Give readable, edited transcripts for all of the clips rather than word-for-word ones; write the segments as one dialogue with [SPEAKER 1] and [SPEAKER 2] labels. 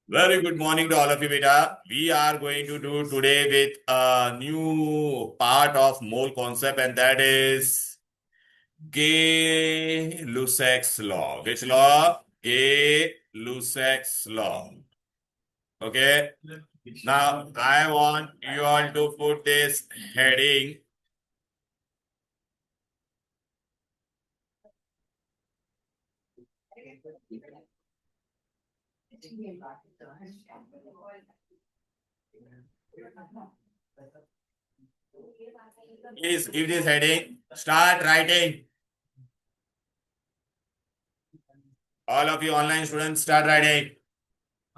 [SPEAKER 1] Very good morning to all of you, beta. We are going to do today with a new part of mole concept, and that is Gay-Lussac's law. Which law? Gay-Lussac's law. Okay. Now I want you all to put this heading. Please give this heading. Start writing. All of you online students, start writing.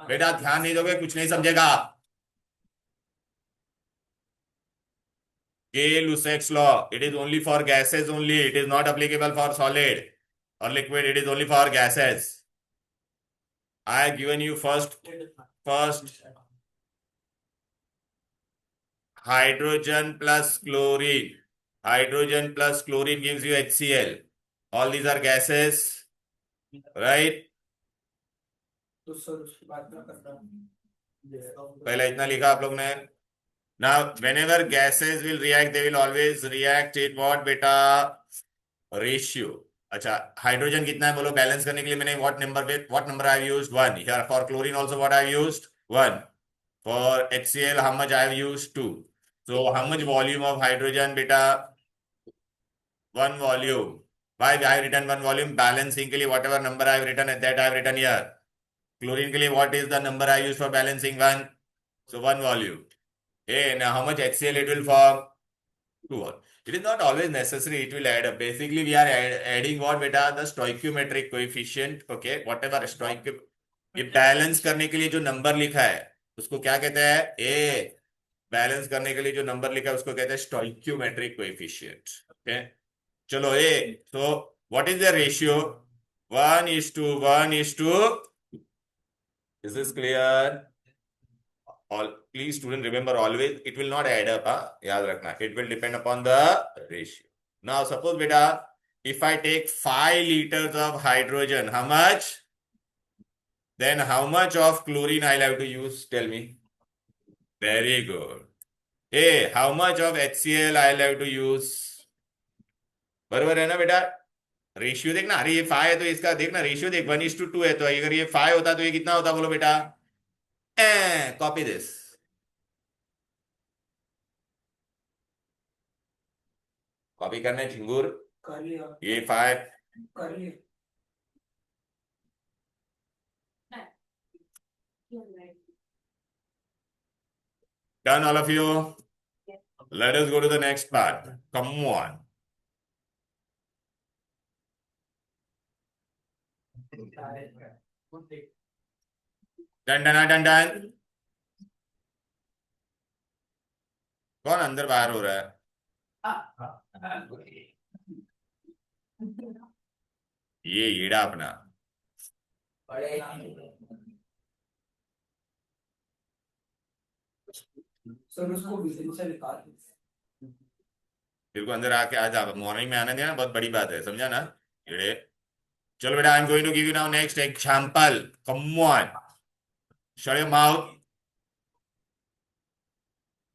[SPEAKER 1] बेटा ध्यान नहीं दोगे कुछ नहीं समझेगा. Gay-Lussac's law. It is only for gases only. It is not applicable for solid or liquid. It is only for gases. I have given you first hydrogen plus chlorine. Hydrogen plus chlorine gives you HCl. All these are gases, right? पहले इतना लिखा आप लोग ने. Now, whenever gases will react, they will always react in what beta? Ratio. अच्छा, hydrogen कितना है बोलो बैलेंस करने के लिए मैंने what number I have used? 1. Here for chlorine also what I have used? 1. For HCl how much I have used? 2. So how much volume of hydrogen beta? 1 volume. Why I have written 1 volume? Balancing के लिए whatever number I have written at that I have written here. Chlorine के लिए what is the number I use for balancing? 1. So 1 volume. Hey, now how much HCl it will form? 2. It is not always necessary, it will add up. Basically, we are adding what beta? The stoichiometric coefficient. Okay, whatever stoichio. ये balance करने के लिए जो number लिखा है उसको क्या कहते हैं? ए. बैलेंस करने के लिए जो नंबर लिखा है उसको कहते हैं stoichiometric coefficient. Okay. चलो ए. So what is the ratio? 1:1:2. Is this clear? All please student remember always it will not add up. याद रखना. It will depend upon the ratio. Now suppose beta if I take 5 liters of hydrogen, how much? Then how much of chlorine I'll have to use? Tell me. Very good. Hey, how much of HCl I'll have to use? बराबर है ना बेटा? Ratio देखना. अरे ये 5 है तो इसका देखना रेशियो देख 1:2 है तो अगर ये 5 होता तो ये कितना होता बोलो बेटा? Copy this. कॉपी करने झिंगुर. ये 5. Done all of you? Let us go to the next part. Come on. Done. कौन अंदर बाहर हो रहा है? ये ईड़ा अपना. सर उसको से निकाल. तेरे को अंदर आके आ जा. मॉर्निंग में आना दिया ना बहुत बड़ी बात है समझा ना ईड़े. चलो बेटा I am going to give you now next example. Come on. Shut your mouth.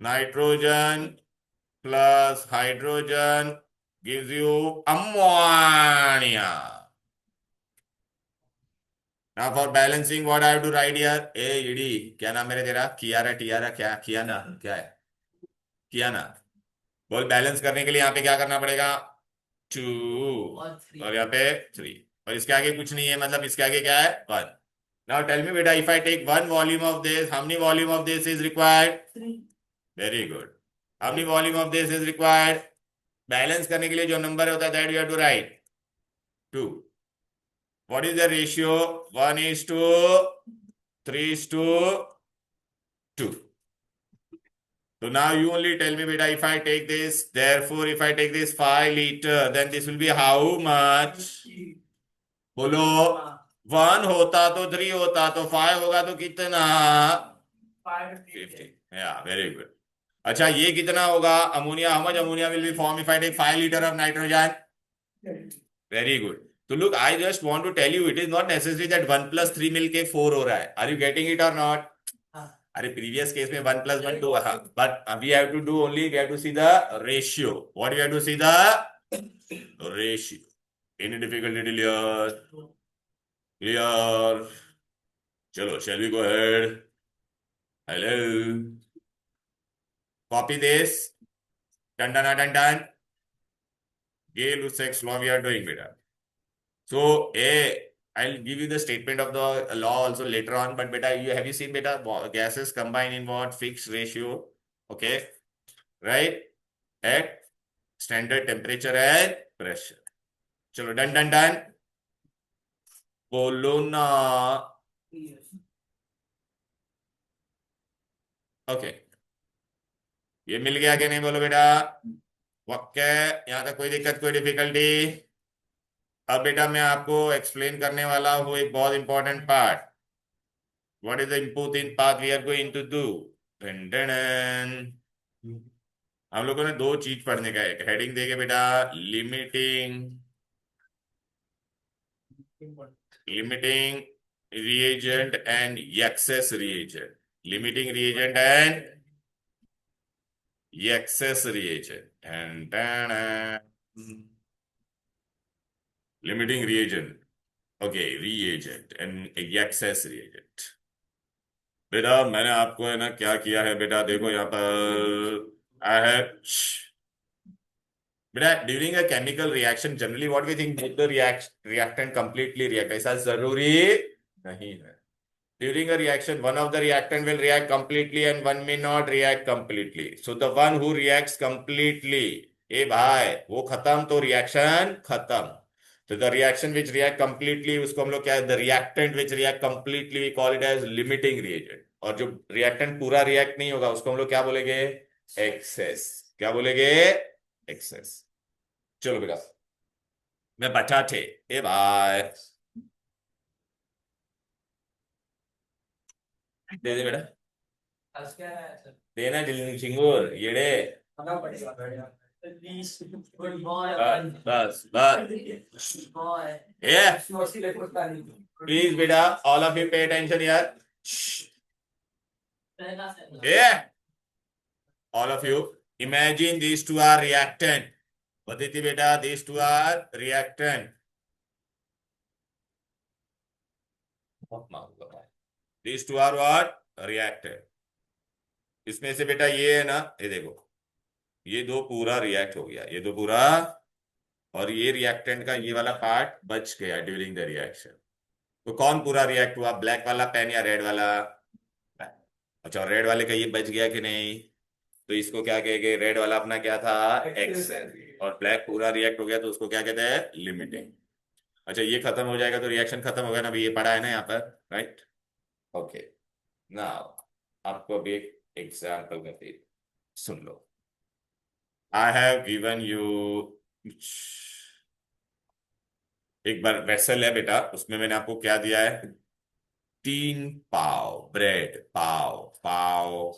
[SPEAKER 1] Nitrogen plus hydrogen gives you ammonia. Now for balancing what I have to write here? AED. क्या नाम मेरे तेरा? कियारा टियारा क्या किया ना क्या है? किया ना. बोल बैलेंस करने के लिए यहाँ पे क्या करना पड़ेगा? 2 और यहाँ पे 3 और इसके आगे कुछ नहीं है मतलब इसके आगे क्या है? 1. Now tell me बेटा if I take 1 volume of this, how many volume of this is required? 3. Very good. How many volume of this is required? Balance करने के लिए जो नंबर होता है that you have to write 2. What is the ratio? 1:3:2. So now you only tell me beta if I take this, therefore if I take this 5 liter then this will be how much? बोलो 1 होता तो 3 होता तो 5 होगा तो कितना? 50. Yeah, very good. अच्छा ये कितना होगा? Ammonia. How much ammonia will be form if I take 5 liter of nitrogen? Very good. तो look, I just want to tell you it is not necessary that 1+3 मिलके 4 हो रहा है. आर यू गेटिंग इट और not? अरे previous case में 1+1 2, but we have to do only, we have to see the ratio. What we have to see? The ratio. Any difficulty clear? Clear? चलो, shall we go ahead? Hello. Copy this. Dun dun dun dun. Gay-Lussac's law we are doing, beta. So, I'll give you the statement of the law also later on. But beta, have you seen beta? Gases combine in what? Fixed ratio. Okay, right? At standard temperature and pressure. चलो, done done done. बोलो ना. Okay, ये मिल गया कि नहीं? बोलो बेटा. Okay, यहाँ तक कोई दिक्कत, कोई डिफिकल्टी? अब बेटा मैं आपको एक्सप्लेन करने वाला हूँ एक बहुत important part. What is the important part we are going to do? हम लोगों ने दो चीज पढ़ने का है. एक हेडिंग देके बेटा, limiting limiting reagent and excess reagent. Limiting reagent and excess reagent. And limiting reagent. Okay, reagent and excess reagent. बेटा मैंने आपको है ना क्या किया है बेटा, देखो यहाँ पर आई हैव. बेटा during a chemical reaction generally what we think, both the reactant completely react. ऐसा जरूरी नहीं है. During a reaction, one of the reactant will react completely and one may not react completely. So the one who reacts completely, ए भाई वो खत्म तो reaction खत्म. तो the reaction which react completely उसको हम लोग क्या है, the reactant which react completely we call it as limiting reagent. और जो रिएक्टेंट पूरा रिएक्ट नहीं होगा उसको हम लोग क्या बोलेंगे? एक्सेस. क्या बोलेंगे? एक्सेस. चलो बेटा, मैं बचा थे. ए भाई दे दे बेटा, देना चिंगूर येड़े. बस बस. ये प्लीज बेटा, all of you pay attention यार. ये all of you imagine these two are reactant. बदती बेटा, these two are reactant. These two are what? Reactant. इसमें से बेटा ये है ना, ये देखो, ये दो पूरा रिएक्ट हो गया, ये दो पूरा. और ये रिएक्टेंट का ये वाला पार्ट बच गया ड्यूरिंग द रिएक्शन. तो कौन पूरा रिएक्ट हुआ, ब्लैक वाला पेन या रेड वाला? अच्छा, रेड वाले का ये बच गया कि नहीं? तो इसको क्या कहेंगे? रेड वाला अपना क्या था? एक्स. और ब्लैक पूरा रिएक्ट हो गया तो उसको क्या कहते हैं? लिमिटिंग. अच्छा, ये खत्म हो जाएगा तो रिएक्शन खत्म होगा ना. अभी ये पड़ा है ना यहाँ पर, राइट? ओके, नाउ आपको अभी एक एग्जाम्पल करते हैं, सुन लो. आई हैव गिवन यू एक बार वेसल है बेटा, उसमें मैंने आपको क्या दिया है? 3 pav bread. Pav pav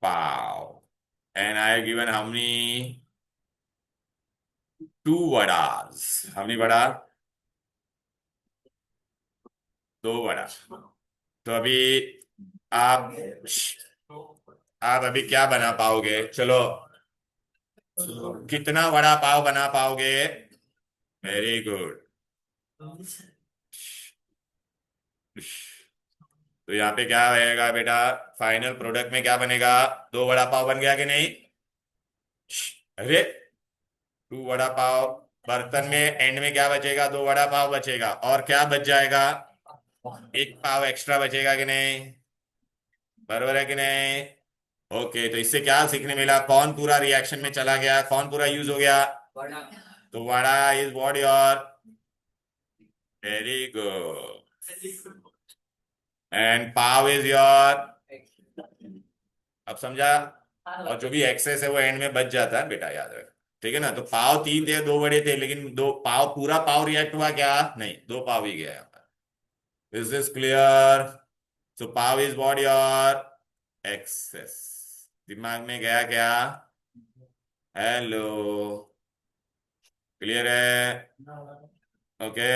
[SPEAKER 1] pav. And I have given how many? 2 vadas. How many vada? 2 vada. तो अभी आप आप अभी क्या बना पाओगे? चलो, कितना वड़ा पाव बना पाओगे? Very good. तो यहाँ पे क्या रहेगा बेटा? फाइनल प्रोडक्ट में क्या बनेगा? 2 वड़ा पाव बन गया कि नहीं? अरे, 2 वड़ा पाव. बर्तन में एंड में क्या बचेगा? 2 वड़ा पाव बचेगा. और क्या बच जाएगा? 1 पाव एक्स्ट्रा बचेगा कि नहीं? बरोबर है कि नहीं? ओके, तो इससे क्या सीखने मिला? कौन पूरा रिएक्शन में चला गया, कौन पूरा यूज हो गया? तो vada is what your? Very good. And pav is your? अब समझा? और जो भी एक्सेस है वो एंड में बच जाता है बेटा, याद रख. ठीक है ना? तो पाव 3 थे, 2 वड़े थे, लेकिन 2 पाव, पूरा पाव रिएक्ट हुआ क्या? नहीं, 2 पाव ही गया यहाँ पर. Is this clear? So pow is what your? Excess. दिमाग में गया क्या? हेलो, क्लियर है? ओके।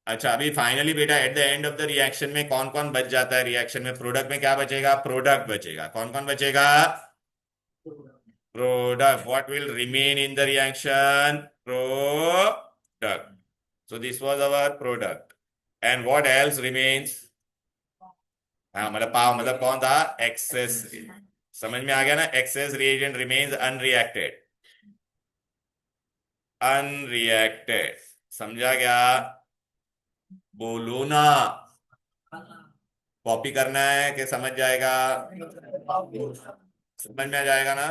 [SPEAKER 1] अच्छा, अभी फाइनली बेटा at the end of the reaction में कौन कौन बच जाता है? रिएक्शन में प्रोडक्ट में क्या बचेगा? प्रोडक्ट बचेगा। कौन कौन बचेगा? Product. What will remain in the reaction? Product. So this was our product. And what else remains? हाँ, मतलब पाव मतलब कौन था? एक्सेस। समझ में आ गया ना? Access reagent remains unreacted. Unreacted. समझा क्या? बोलो ना। कॉपी करना है कि समझ जाएगा? समझ में आ जाएगा ना?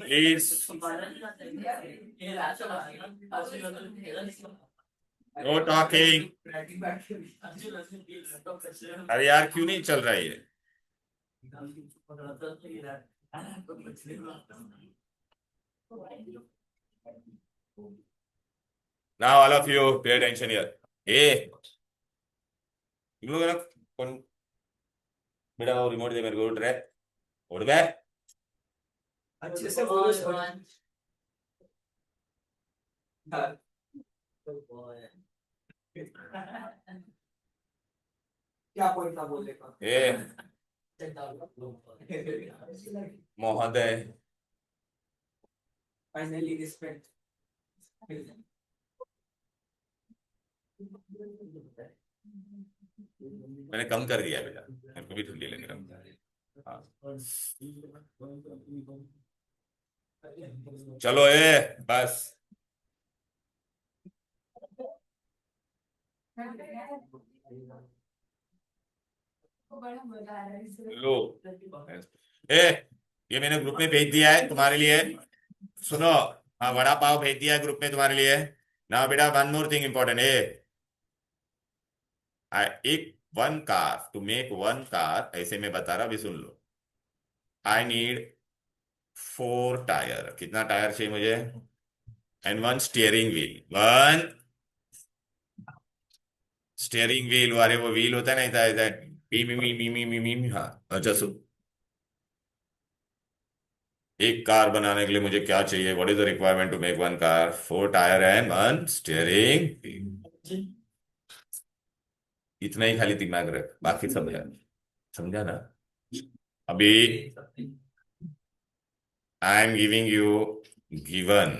[SPEAKER 1] Please, no talking. अरे यार, क्यों नहीं चल रहा है ये? Now all of you pay attention here. ए, तुम लोग ना, कौन बेटा वो रिमोट दे मेरे को? उठ रहे, उठ गए।
[SPEAKER 2] अच्छे से बोलो क्या पॉइंट था बोलने का?
[SPEAKER 1] ए महोदय,
[SPEAKER 2] फाइनली रिस्पेक्ट।
[SPEAKER 1] मैंने कम कर दिया बेटा, मेरे को भी ठंडी लग रहा है। हाँ। चलो बस। लो, ए ये मैंने ग्रुप में भेज दिया है तुम्हारे लिए। सुनो, हाँ, वड़ा पाव भेज दिया है ग्रुप में तुम्हारे लिए। ना बेटा, वन मोर थिंग इम्पोर्टेंट है। एक one car to make one car, ऐसे मैं बता रहा, अभी सुन लो। I need 4 tyre. कितना टायर चाहिए मुझे? And one steering wheel. One steering wheel, अरे वो व्हील होता है ना, इधर इधर, मी मी मी मी मी मी मी, हाँ। अच्छा सुन, एक कार बनाने के लिए मुझे क्या चाहिए? What is the requirement to make one car? 4 tyre and one steering wheel. इतना ही खाली दिमाग रख, बाकी सब है। समझा ना? अभी आई am giving you, given,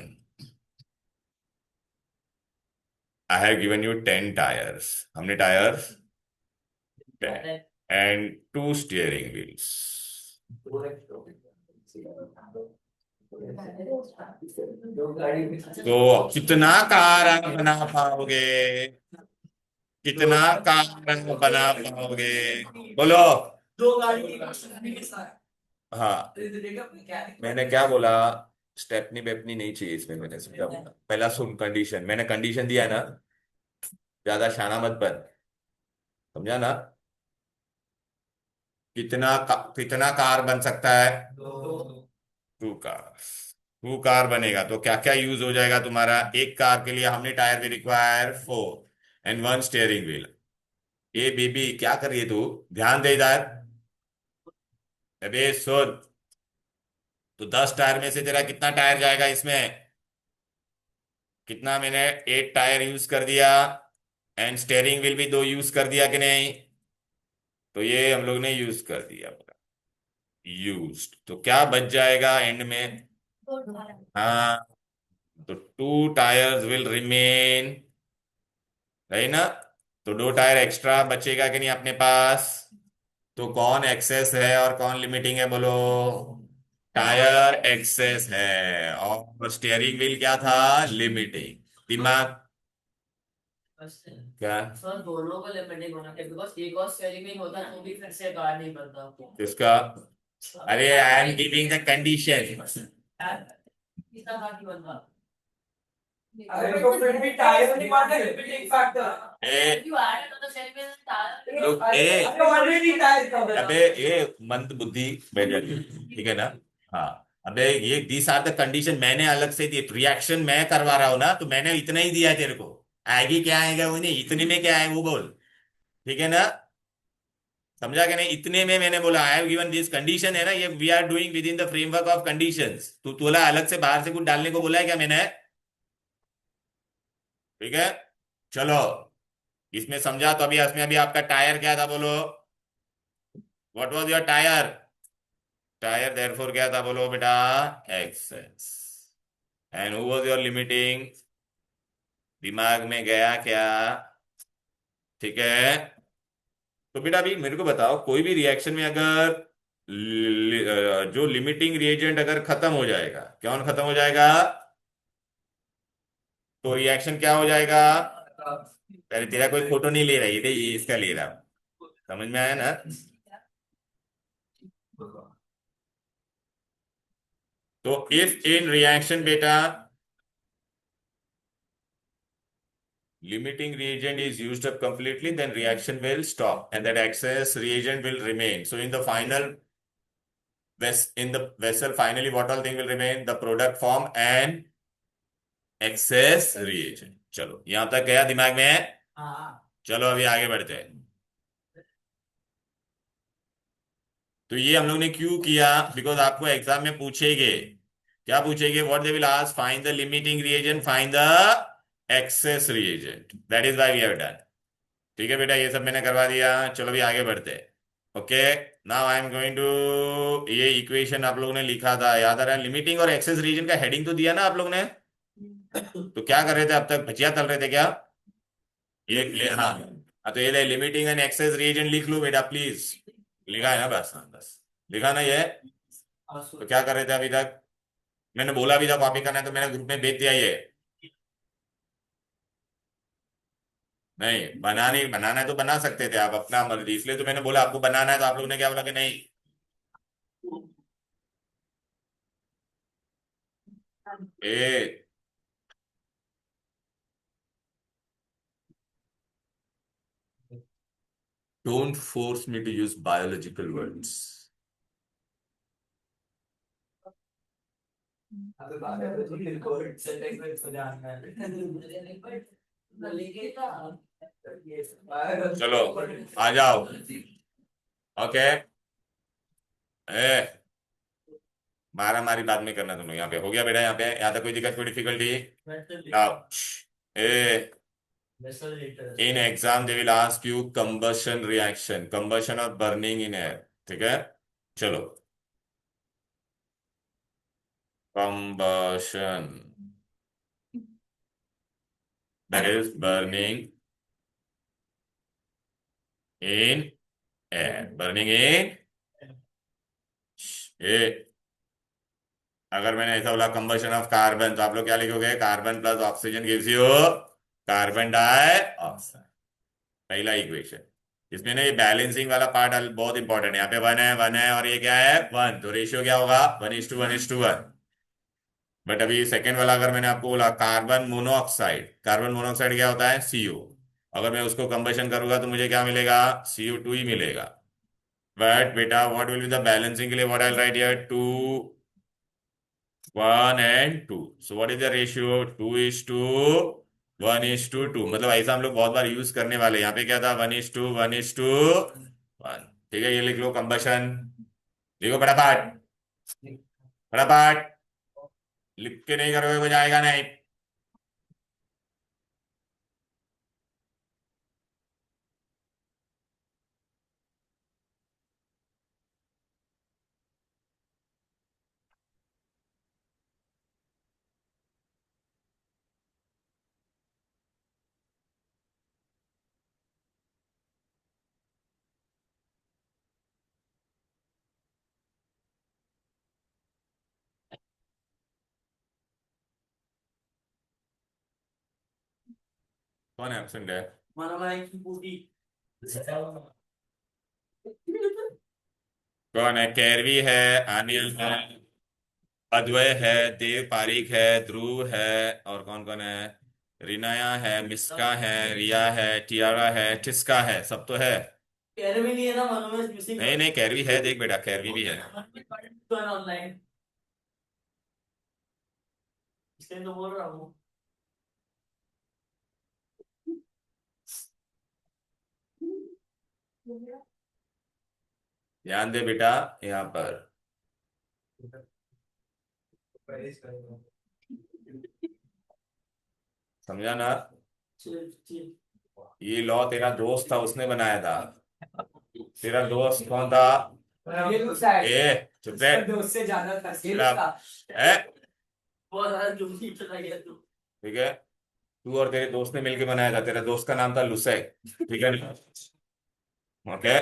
[SPEAKER 1] I have given you 10 tyres. हमने टायर्स 10 एंड 2 स्टीयरिंग व्हील्स। तो कितना कार आप बना पाओगे? कितना कार बना पाओगे? बोलो।
[SPEAKER 2] दो गाड़ी के साथ।
[SPEAKER 1] हाँ, मैंने क्या बोला? स्टेपनी वेपनी नहीं चाहिए इसमें, मैंने समझा बोला। पहला सुन, कंडीशन, मैंने कंडीशन दिया है ना, ज्यादा शाना मत बन। समझा ना? कितना कार बन सकता है? 2 कार। 2 कार बनेगा तो क्या क्या यूज हो जाएगा तुम्हारा? एक कार के लिए हमने टायर भी require 4 and one steering wheel. ये बेबी क्या कर रही है तू? ध्यान दे इधर। अबे सुन, तो 10 टायर में से तेरा कितना टायर जाएगा इसमें? कितना? मैंने 8 टायर यूज कर दिया, एंड स्टेयरिंग व्हील भी 2 यूज कर दिया कि नहीं? तो ये हम लोग ने यूज कर दिया। यूज तो क्या बच जाएगा एंड में? हाँ, तो 2 टायर्स विल रिमेन, है ना? तो 2 टायर एक्स्ट्रा बचेगा कि नहीं अपने पास? तो कौन एक्सेस है और कौन लिमिटिंग है? बोलो। टायर एक्सेस है और स्टीयरिंग व्हील क्या था? लिमिटिंग। दिमाग क्या?
[SPEAKER 2] सर दोनों को लिमिटिंग होना चाहिए बिकॉज एक और स्टेयरिंग में होता है तो भी फिर से कार नहीं बनता।
[SPEAKER 1] इसका, अरे आई एम गिविंग द कंडीशन।
[SPEAKER 2] कितना कार नहीं बनता? अरे तो फिर भी टायर नहीं मानते limiting factor.
[SPEAKER 1] A
[SPEAKER 2] you add another steering में टायर।
[SPEAKER 1] लोग,
[SPEAKER 2] ऑलरेडी टायर कवर।
[SPEAKER 1] अबे ये मंद बुद्धि बैठ जाती है, ठीक है ना? हाँ, अबे ये दिस आर द कंडीशन मैंने अलग से दी, रिएक्शन मैं करवा रहा हूं ना, तो मैंने इतना ही दिया है तेरे को। आगे क्या आएगा वो नहीं, इतने में क्या है वो बोल। ठीक है ना? समझा कि नहीं? इतने में मैंने बोला I have given this condition है ना, ये we are doing within the framework of conditions. तू बोला अलग से बाहर से कुछ डालने को बोला है क्या मैंने? ठीक है, चलो। इसमें समझा तो अभी इसमें अभी आपका टायर क्या था बोलो? What was your tyre? Tyre therefore क्या था बोलो बेटा? Excess. And who was your limiting? दिमाग में गया क्या? ठीक है। तो बेटा अभी मेरे को बताओ, कोई भी रिएक्शन में अगर जो लिमिटिंग रिएजेंट अगर खत्म हो जाएगा, कौन खत्म हो जाएगा? तो रिएक्शन क्या हो जाएगा? अरे तेरा कोई फोटो नहीं ले रहा, ये इसका ले रहा हूं। समझ में आया ना? तो इफ इन रिएक्शन बेटा limiting reagent is used up completely, then reaction will stop and that excess reagent will remain. So in the final in the vessel, finally what all thing will remain? The product form and excess reagent. चलो यहां तक गया दिमाग में?
[SPEAKER 2] हाँ।
[SPEAKER 1] चलो अभी आगे बढ़ते हैं। तो ये हम लोग ने क्यों किया? बिकॉज आपको एग्जाम में पूछेंगे, क्या पूछेंगे? What they will ask, find the limiting reagent, find the excess reagent, that is why we have done. ठीक है बेटा, ये सब मैंने करवा दिया। चलो भी आगे बढ़ते हैं। Okay, now I am going to, ये इक्वेशन आप लोगों ने लिखा था, याद आ रहा है? लिमिटिंग और एक्सेस रीजन का हेडिंग तो दिया ना आप लोग ने? तो क्या कर रहे थे अब तक? भजिया तल रहे थे क्या? हाँ हाँ, तो ये ले, लिमिटिंग एंड एक्सेस रीजन लिख लो बेटा प्लीज। लिखा है ना? बस, हाँ बस, लिखा ना ये? तो क्या कर रहे थे अभी तक? मैंने बोला भी था कॉपी करना है, तो मैंने ग्रुप में भेज दिया ये। नहीं बनाने, बनाना है तो बना सकते थे आप, अपना मर्जी, इसलिए तो मैंने बोला आपको बनाना है, तो आप लोगों ने क्या बोला कि नहीं? ए, don't force me to use biological words.
[SPEAKER 2] अबे बात है तो फिर कोड सेंटेंस में इसको जानना है।
[SPEAKER 1] चलो आ जाओ। ओके, ए, मारा मारी बाद में करना तुम लोग। यहाँ पे हो गया बेटा? यहाँ पे यहाँ तक कोई दिक्कत, कोई difficulty? Now a, in exam they will ask you combustion reaction, combustion और बर्निंग इन एयर। ठीक है, चलो। Combustion, that is burning in air, burning in a. अगर मैंने ऐसा बोला कंबशन ऑफ कार्बन, तो आप लोग क्या लिखोगे? Carbon plus oxygen gives you carbon dioxide. पहला इक्वेशन। इसमें ना ये बैलेंसिंग वाला पार्ट बहुत इंपॉर्टेंट है। यहाँ पे वन है, वन है, और ये क्या है? वन। तो रेशियो क्या होगा? 1:1:1। बट अभी सेकेंड वाला अगर मैंने आपको बोला कार्बन मोनोऑक्साइड, कार्बन मोनोऑक्साइड क्या होता है? CO। अगर मैं उसको कंबशन करूंगा तो मुझे क्या मिलेगा? CO2 ही मिलेगा। बट बेटा what will be the balancing के लिए? What I right here? 2:1 and 2। So what is the ratio? 2:1:2। मतलब ऐसा हम लोग बहुत बार यूज करने वाले। यहाँ पे क्या था? 1:1:1। ठीक है, ये लिख लो कंबशन। लिखो फटाफट, फटाफट। लिख के नहीं करोगे कुछ आएगा नहीं। कौन है एब्सेंट है?
[SPEAKER 2] मनोनायक की पूरी।
[SPEAKER 1] कौन है? कैरवी है, अनिल है, अद्वय है, देव पारिक है, ध्रुव है, और कौन कौन है? रिनाया है, मिस्का है, रिया है, टियारा है, टिस्का है, सब तो है।
[SPEAKER 2] कह रहे भी नहीं है ना मनोनायक मिसिंग।
[SPEAKER 1] नहीं नहीं, कैरवी है, देख बेटा कैरवी भी है।
[SPEAKER 2] ऑनलाइन इसलिए तो बोल रहा हूँ।
[SPEAKER 1] ध्यान दे बेटा यहाँ पर, समझा ना?
[SPEAKER 2] चल चल।
[SPEAKER 1] ये लॉ तेरा दोस्त था, उसने बनाया था। तेरा दोस्त कौन था?
[SPEAKER 2] ये गुस्सा है।
[SPEAKER 1] ए चुप रह।
[SPEAKER 2] दोस्त से ज्यादा था। ये
[SPEAKER 1] शराब।
[SPEAKER 2] गुस्सा।
[SPEAKER 1] ए
[SPEAKER 2] बहुत ज्यादा जूठी चला गया तू।
[SPEAKER 1] ठीक है, तू और तेरे दोस्त ने मिलके बनाया था। तेरा दोस्त का नाम था लुसेक, ठीक है ना? ओके,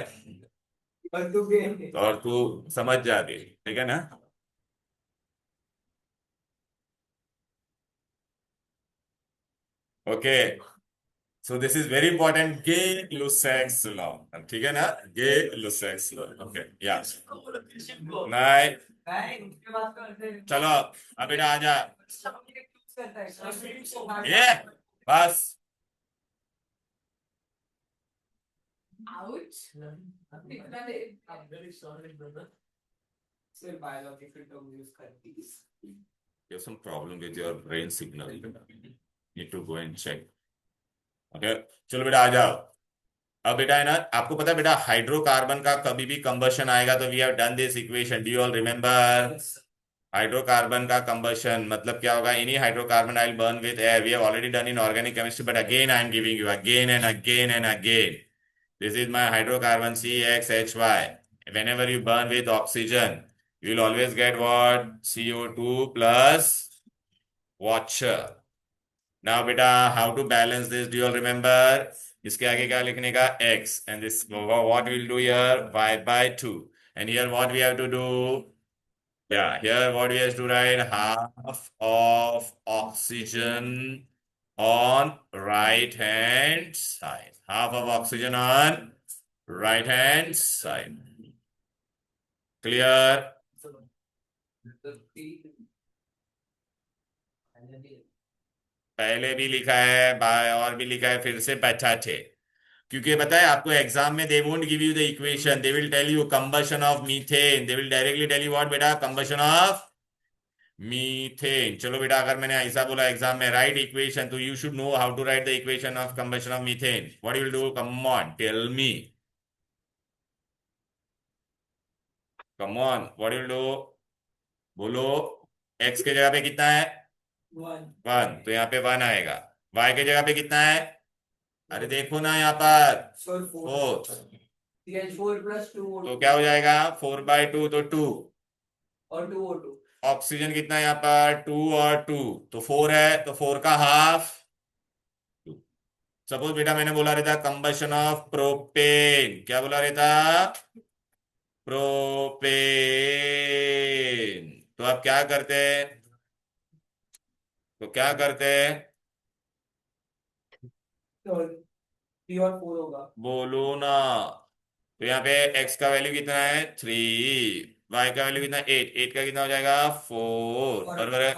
[SPEAKER 2] और तू भी।
[SPEAKER 1] और तू समझ जा रही, ठीक है ना? Okay, so this is very important, Gay Lussac's law, ठीक है ना? गे लुसेक्स लॉ, ओके या नहीं?
[SPEAKER 2] नहीं, उसके बाद करते हैं।
[SPEAKER 1] चलो अब बेटा आ जा।
[SPEAKER 2] करता है।
[SPEAKER 1] ये बस,
[SPEAKER 2] Ouch. I'm very sorry, brother. सिर्फ biological term use करती है।
[SPEAKER 1] you have some problem with your brain signal, need to go and check, okay? चलो बेटा आ जाओ। अब बेटा है ना, आपको पता है बेटा हाइड्रोकार्बन का कभी भी कंबशन आएगा तो we have done this equation, do you all remember? Hydrocarbon का कंबशन मतलब क्या होगा? Any hydrocarbon I will burn with air, we have already done in organic chemistry, but again I am giving you again and again and again. This is my hydrocarbon CXHY. Whenever you burn with oxygen, you will always get what? CO2 plus water. Now beta, how to balance this? Do you all remember? इसके आगे क्या लिखने का? X. And this, what we'll do here? Y by 2. And here what we have to do? Yeah, here what we have to write? Half of oxygen on right hand side. Half of oxygen on right hand side. Clear? पहले भी लिखा है bye, और भी लिखा है, फिर से पचाचे। क्योंकि बताए आपको एग्जाम में they won't give you the equation, they will tell you combustion of methane, they will directly tell you what बेटा? Combustion of methane. चलो बेटा, अगर मैंने ऐसा बोला एग्जाम में राइट इक्वेशन, तो you should know how to write the equation of combustion of methane. What you will do? Come on tell me, come on, what you will do? बोलो। X के जगह पे कितना है? 1, तो यहाँ पे 1 आएगा। वाई के जगह पे कितना है? अरे देखो ना यहाँ पर, 4,
[SPEAKER 2] 4+2
[SPEAKER 1] तो क्या हो जाएगा? 4/2, तो 2।
[SPEAKER 2] और 2O2।
[SPEAKER 1] ऑक्सीजन कितना है यहाँ पर? 2 और 2, तो 4 है, तो 4 का हाफ 2। सपोज बेटा मैंने बोला रहता कंबशन ऑफ प्रोपेन, क्या बोला रहता? प्रोपेन। तो आप क्या करते हैं? तो क्या करते हैं?
[SPEAKER 2] तो 3 और 4 होगा।
[SPEAKER 1] बोलो ना। तो यहाँ पे x का वैल्यू कितना है? 3, y का वैल्यू कितना है? 8, 8 का कितना हो जाएगा? 4, बराबर है?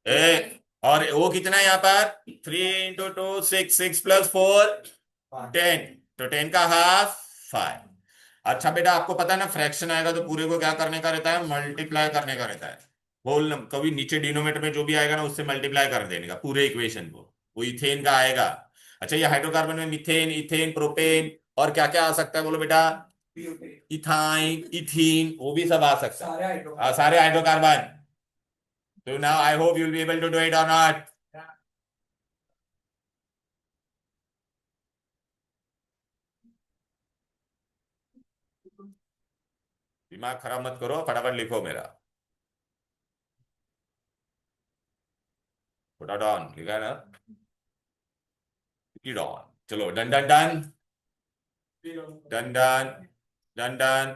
[SPEAKER 1] ए, और वो कितना है यहाँ पर? 3 × 2 6, 6 + 4 10, तो 10 का हाफ 5। अच्छा बेटा, आपको पता है ना फ्रैक्शन आएगा तो पूरे को क्या करने का रहता है? मल्टीप्लाई करने का रहता है। होल कभी नीचे डिनोमिनेटर में जो भी आएगा ना उससे मल्टीप्लाई कर देने का पूरे इक्वेशन को, वो इथेन का आएगा। अच्छा, ये हाइड्रोकार्बन में मिथेन, इथेन, प्रोपेन और क्या क्या आ सकता है बोलो बेटा? इथाइन, इथीन, वो भी सब आ सकता है, सारे hydrocarbon. So now I hope you'll be able to do it or not. दिमाग खराब मत करो, फटाफट लिखो मेरा। फटाफट ऑन लिखा है ना? Put on. चलो done done done done done done done.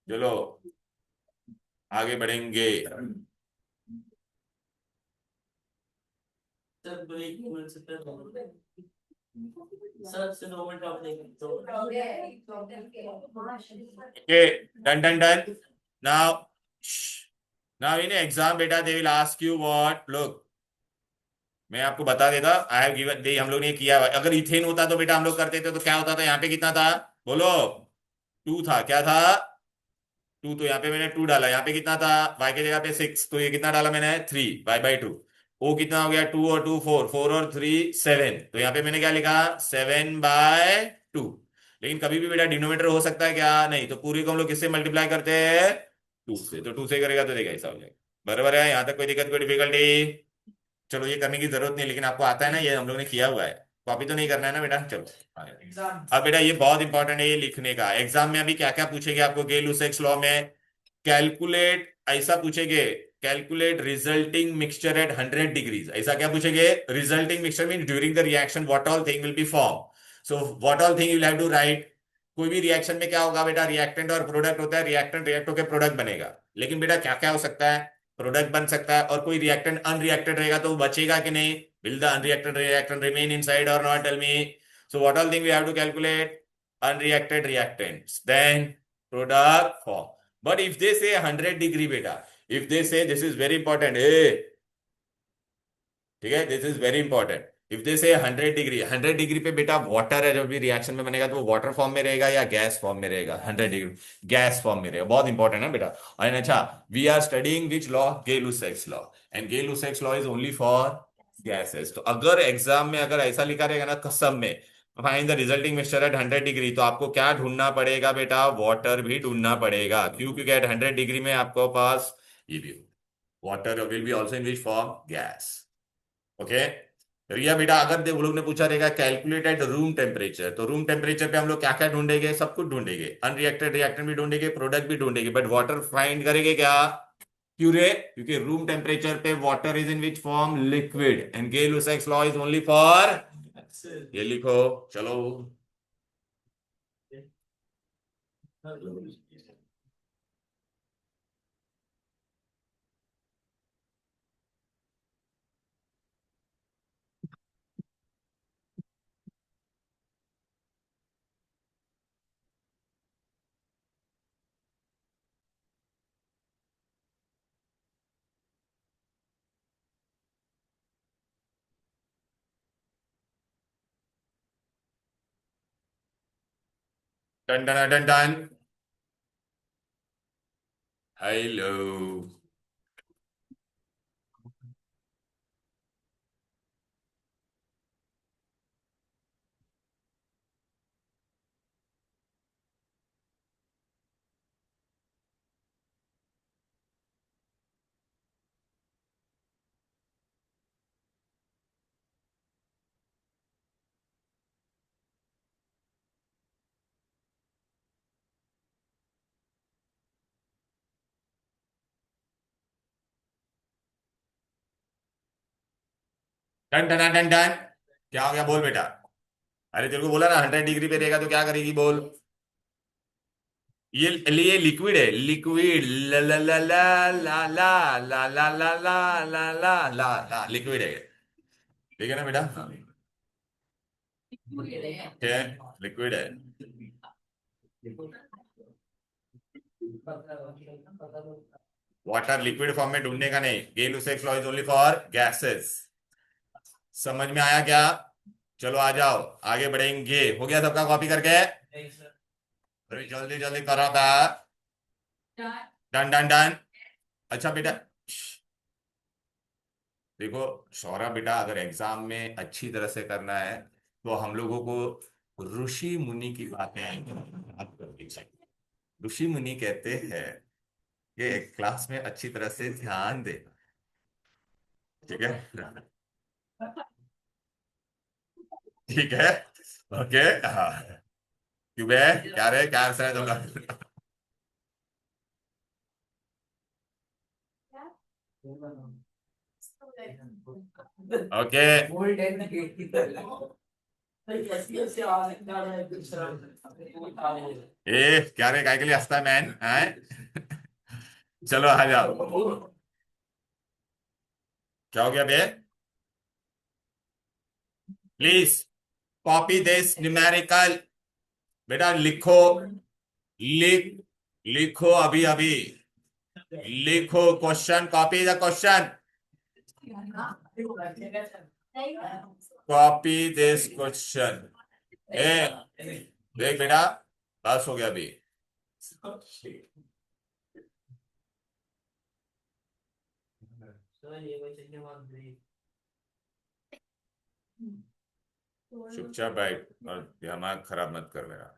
[SPEAKER 1] चलो आगे बढ़ेंगे।
[SPEAKER 2] सर ब्रेक नहीं मिल सकता सर से 2 मिनट आप देखें तो
[SPEAKER 1] Okay, done, done, done. Now, shh. Now in exam, beta, they will ask you what? Look, मैं आपको बता देता, आई हैव गिवन दे, हम लोग ने किया हुआ है। अगर इथेन होता तो बेटा हम लोग करते थे तो क्या होता था, यहाँ पे कितना था बोलो, 2 था, क्या था 2, तो यहाँ पे मैंने 2 डाला, यहाँ पे कितना था y की जगह पे 6, तो ये कितना डाला मैंने 3 y/2। ओ कितना हो गया 2 और 2 4, 4 और 3 7, तो यहाँ पे मैंने क्या लिखा 7/2। लेकिन कभी भी बेटा डिनोमिनेटर हो सकता है क्या, नहीं, तो पूरी को हम लोग किससे मल्टीप्लाई करते हैं 2 से, तो 2 से करेगा तो देखा ऐसा हो जाएगा। बराबर है, यहाँ तक कोई दिक्कत कोई डिफिकल्टी। चलो ये करने की जरूरत नहीं, लेकिन आपको आता है ना, ये हम लोग ने किया हुआ है, कॉपी तो नहीं करना है ना बेटा, चलो आगे।
[SPEAKER 2] एग्जाम।
[SPEAKER 1] अब बेटा ये बहुत इंपॉर्टेंट है ये लिखने का, एग्जाम में अभी क्या क्या पूछेंगे आपको गेल-लुसैक्स लॉ में, कैलकुलेट ऐसा पूछेंगे, calculate resulting mixture at 100 degrees, ऐसा क्या पूछेंगे, resulting mixture mean during the reaction what all thing will be form, so what all thing you have to write. कोई भी रिएक्शन में क्या होगा बेटा, रिएक्टेंट और प्रोडक्ट होता है, रिएक्टेंट रिएक्ट होकर प्रोडक्ट बनेगा, लेकिन बेटा क्या क्या हो सकता है, प्रोडक्ट बन सकता है, और कोई रिएक्टेंट अनरिएक्टेड रहेगा तो वो बचेगा कि नहीं, will the unreacted reactant remain inside और not, tell me. So what all thing we have to calculate, unreacted reactants, then product form. But if they say 100 degree beta, if they say this is very important, ठीक है, this is very important, if they से 100 degree, 100 degree पे बेटा water है, जब भी reaction में बनेगा तो वो वाटर फॉर्म में रहेगा या गैस फॉर्म में रहेगा, 100 डिग्री गैस फॉर्म में रहेगा, बहुत इंपॉर्टेंट है बेटा। और अच्छा, we are studying which law, Gay Lussac's law, and Gay Lussac's law is only for gases. तो अगर एग्जाम में अगर ऐसा लिखा रहेगा ना कसम में, find the resulting mixture at 100 degree, तो आपको क्या ढूंढना पड़ेगा बेटा, वाटर भी ढूंढना पड़ेगा, क्यों, क्योंकि एट 100 डिग्री में आपको पास ये भी water will be also in which form, gas. Okay, Riya बेटा अगर वो लोग ने पूछा रहेगा कैलकुलेटेड रूम टेम्परेचर, तो रूम टेम्परेचर पे हम लोग क्या क्या ढूंढेंगे, सब कुछ ढूंढेंगे, अनरिएक्टेड रिएक्टेंट भी ढूंढेंगे, प्रोडक्ट भी ढूंढेंगे, बट वाटर फाइंड करेंगे क्या, क्यों रे, क्योंकि रूम टेम्परेचर पे water is in which form, liquid, and Gay Lussac's law is only for, ये लिखो, चलो। Done done done done, hello, done done done done, क्या हो गया बोल बेटा, अरे तेरे को बोला ना 100 डिग्री पे रहेगा तो क्या करेगी बोल, ये लिक्विड है, लिक्विड, ला ला ला ला ला ला ला ला ला ला ला ला ला ला, लिक्विड है, ठीक है ना बेटा, हाँ, ठीक है, लिक्विड है। वाटर लिक्विड फॉर्म में ढूंढने का नहीं, Gay Lussac's law is only for gases, समझ में आया क्या, चलो आ जाओ आगे बढ़ेंगे, हो गया सबका कॉपी करके, अरे जल्दी जल्दी करो था, डन डन डन। अच्छा बेटा देखो सौरभ बेटा, अगर एग्जाम में अच्छी तरह से करना है तो हम लोगों को ऋषि मुनि की बातें याद करनी चाहिए। ऋषि मुनि कहते हैं कि क्लास में अच्छी तरह से ध्यान दे, ठीक है, ठीक है, ओके, हाँ, क्यों बे, क्या रे, क्या आंसर है तुमका, ओके, ए क्या रे, काय के लिए हंसता है मैन, हैं, चलो आ जाओ, क्या हो गया बे, प्लीज कॉपी दिस न्यूमेरिकल, बेटा लिखो, लिख, लिखो अभी अभी, लिखो question, copy the question, copy this question. ए देख बेटा, बस हो गया अभी। चुपचाप बैठ और दिमाग खराब मत कर मेरा।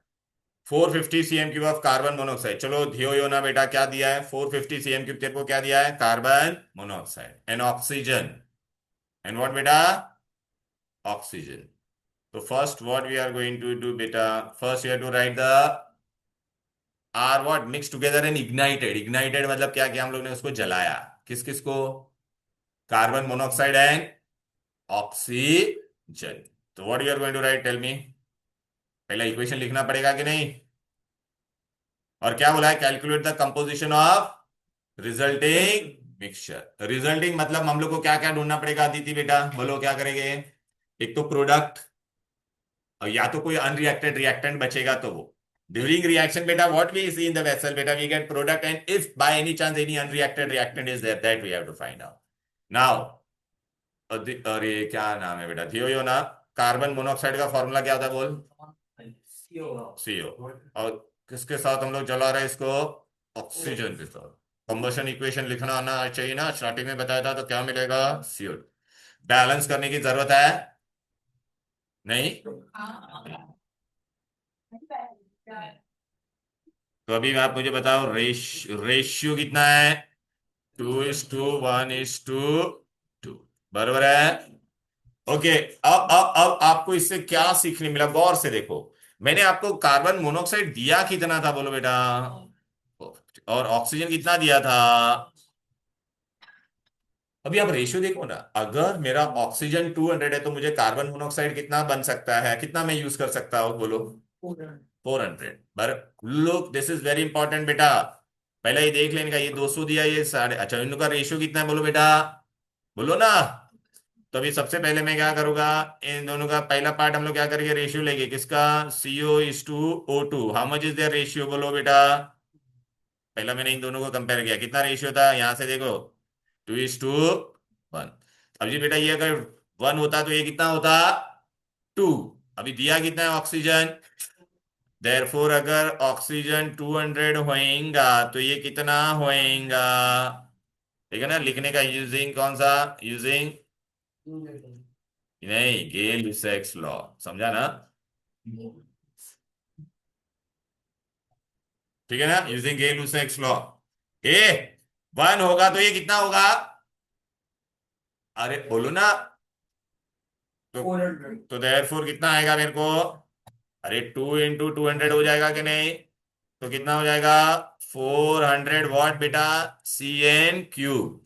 [SPEAKER 1] 450 CM cube of carbon monoxide. चलो धियो यो ना बेटा, क्या दिया है? 450 सीएम क्यूब तेरे को क्या दिया है? Carbon monoxide and oxygen and what बेटा? ऑक्सीजन। तो first what we are going to do बेटा, first you have to write the are what mix together and ignited. Ignited मतलब क्या किया हम लोग ने? उसको जलाया। किस किस को? Carbon monoxide and oxygen. तो what you are going to write, tell me. पहला इक्वेशन लिखना पड़ेगा कि नहीं? और क्या बोला है? Calculate the composition of resulting mixture. Resulting मतलब हम लोग को क्या क्या ढूंढना पड़ेगा अदिति बेटा? बोलो क्या करेंगे? एक तो प्रोडक्ट, और या तो कोई अनरिएक्टेड रिएक्टेंट बचेगा तो वो। ड्यूरिंग रिएक्शन बेटा what we see in the vessel बेटा, we get product and if by any chance any unreacted reactant is there, that we have to find out now. अरे क्या नाम है बेटा? थियो यो ना। कार्बन मोनोऑक्साइड का फॉर्मूला क्या होता है बोल? सीओ। और किसके साथ हम लोग जला रहे हैं इसको? ऑक्सीजन के साथ। कंबशन इक्वेशन लिखना आना चाहिए ना, स्टार्टिंग में बताया था। तो क्या मिलेगा? सीओ। बैलेंस करने की जरूरत है नहीं? तो अभी आप मुझे बताओ रेशियो कितना है? 2:1:2। बराबर है? ओके। अब आपको इससे क्या सीखने मिला? गौर से देखो। मैंने आपको कार्बन मोनोऑक्साइड दिया कितना था बोलो बेटा? और ऑक्सीजन कितना दिया था? अभी आप रेशियो देखो ना। अगर मेरा ऑक्सीजन 200 है तो मुझे कार्बन मोनोऑक्साइड कितना बन सकता है? कितना मैं यूज कर सकता हूँ बोलो? 400। पर look this is very important बेटा। पहले ये देख लेने का, ये 200 दिया, ये साढ़े, अच्छा इनका रेशियो कितना है बोलो बेटा? बोलो ना। तो अभी सबसे पहले मैं क्या करूंगा? इन दोनों का पहला पार्ट हम लोग क्या करेंगे? रेशियो लेंगे। किसका? CO:2O2। How much is their ratio बोलो बेटा? पहला मैंने इन दोनों को कंपेयर किया, कितना रेशियो था यहां से देखो? 2:1। अब जी बेटा ये अगर 1 होता तो ये कितना होता? 2। अभी दिया कितना है ऑक्सीजन? देयरफॉर अगर ऑक्सीजन 200 होएगा तो ये कितना होएगा? ठीक है ना? लिखने का यूजिंग कौन सा? यूजिंग नहीं, गेल ल्यूसेक्स लॉ। समझा ना? ठीक है ना? यूजिंग गेल ल्यूसेक्स लॉ। ए 1 होगा तो ये कितना होगा? अरे बोलो ना। तो देयरफॉर कितना आएगा मेरे को? अरे 2 × 200 हो जाएगा कि नहीं? तो कितना हो जाएगा? 400 वॉट बेटा, CN³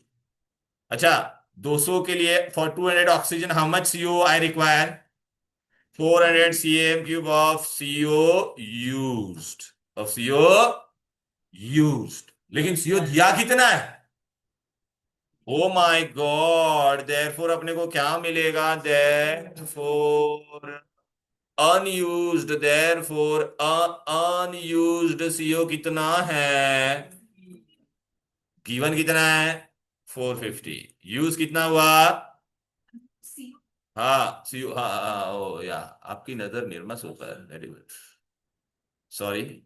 [SPEAKER 1] अच्छा 200 के लिए for 200 oxygen how much CO I require? 400 CM³ of CO used. Of CO used. लेकिन CO दिया कितना है? ओ माय गॉड, देयरफॉर अपने को क्या मिलेगा? Therefore unused, therefore unused CO कितना है? गिवन कितना है? 450। यूज कितना हुआ? हाँ CO, हाँ हाँ हाँ, ओ या आपकी नजर निर्मस होता है, वेरी गुड। सॉरी।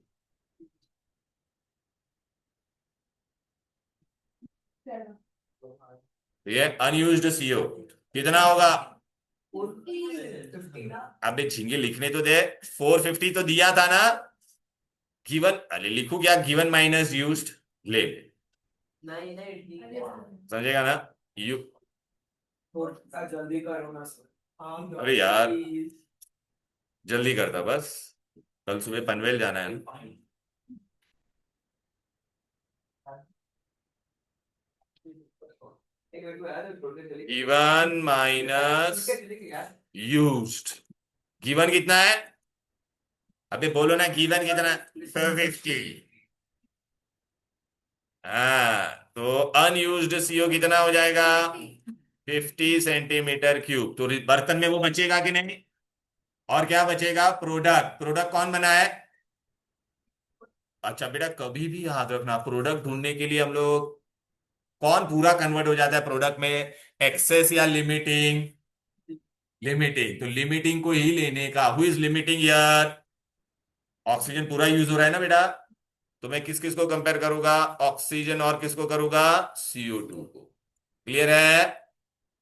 [SPEAKER 1] ये अनयूज्ड CO कितना होगा? अबे झिंगे लिखने तो दे। 450 तो दिया था ना? गिवन, अरे लिखू क्या? गिवन माइनस यूज्ड ले।
[SPEAKER 2] नहीं नहीं ठीक है।
[SPEAKER 1] समझेगा ना? यू
[SPEAKER 2] थोड़ा जल्दी करो ना सर। हाँ
[SPEAKER 1] अरे यार
[SPEAKER 2] please।
[SPEAKER 1] जल्दी करता बस, कल सुबह पनवेल जाना है।
[SPEAKER 2] एक मिनट को यार थोड़ी देर चली।
[SPEAKER 1] Given minus used. गिवन कितना है? अबे बोलो ना, गिवन कितना? 450। हाँ तो अनयूज्ड CO कितना हो जाएगा? 50 सेंटीमीटर क्यूब। तो बर्तन में वो बचेगा कि नहीं? और क्या बचेगा? प्रोडक्ट। प्रोडक्ट कौन बना है? अच्छा बेटा कभी भी याद रखना, प्रोडक्ट ढूंढने के लिए हम लोग कौन पूरा कन्वर्ट हो जाता है प्रोडक्ट में? एक्सेस या लिमिटिंग? लिमिटिंग, तो लिमिटिंग को ही लेने का, हु इज लिमिटिंग यार? ऑक्सीजन पूरा यूज हो रहा है ना बेटा, तो मैं किस किस को कंपेयर करूंगा? ऑक्सीजन और किसको करूंगा? CO2 को। क्लियर है?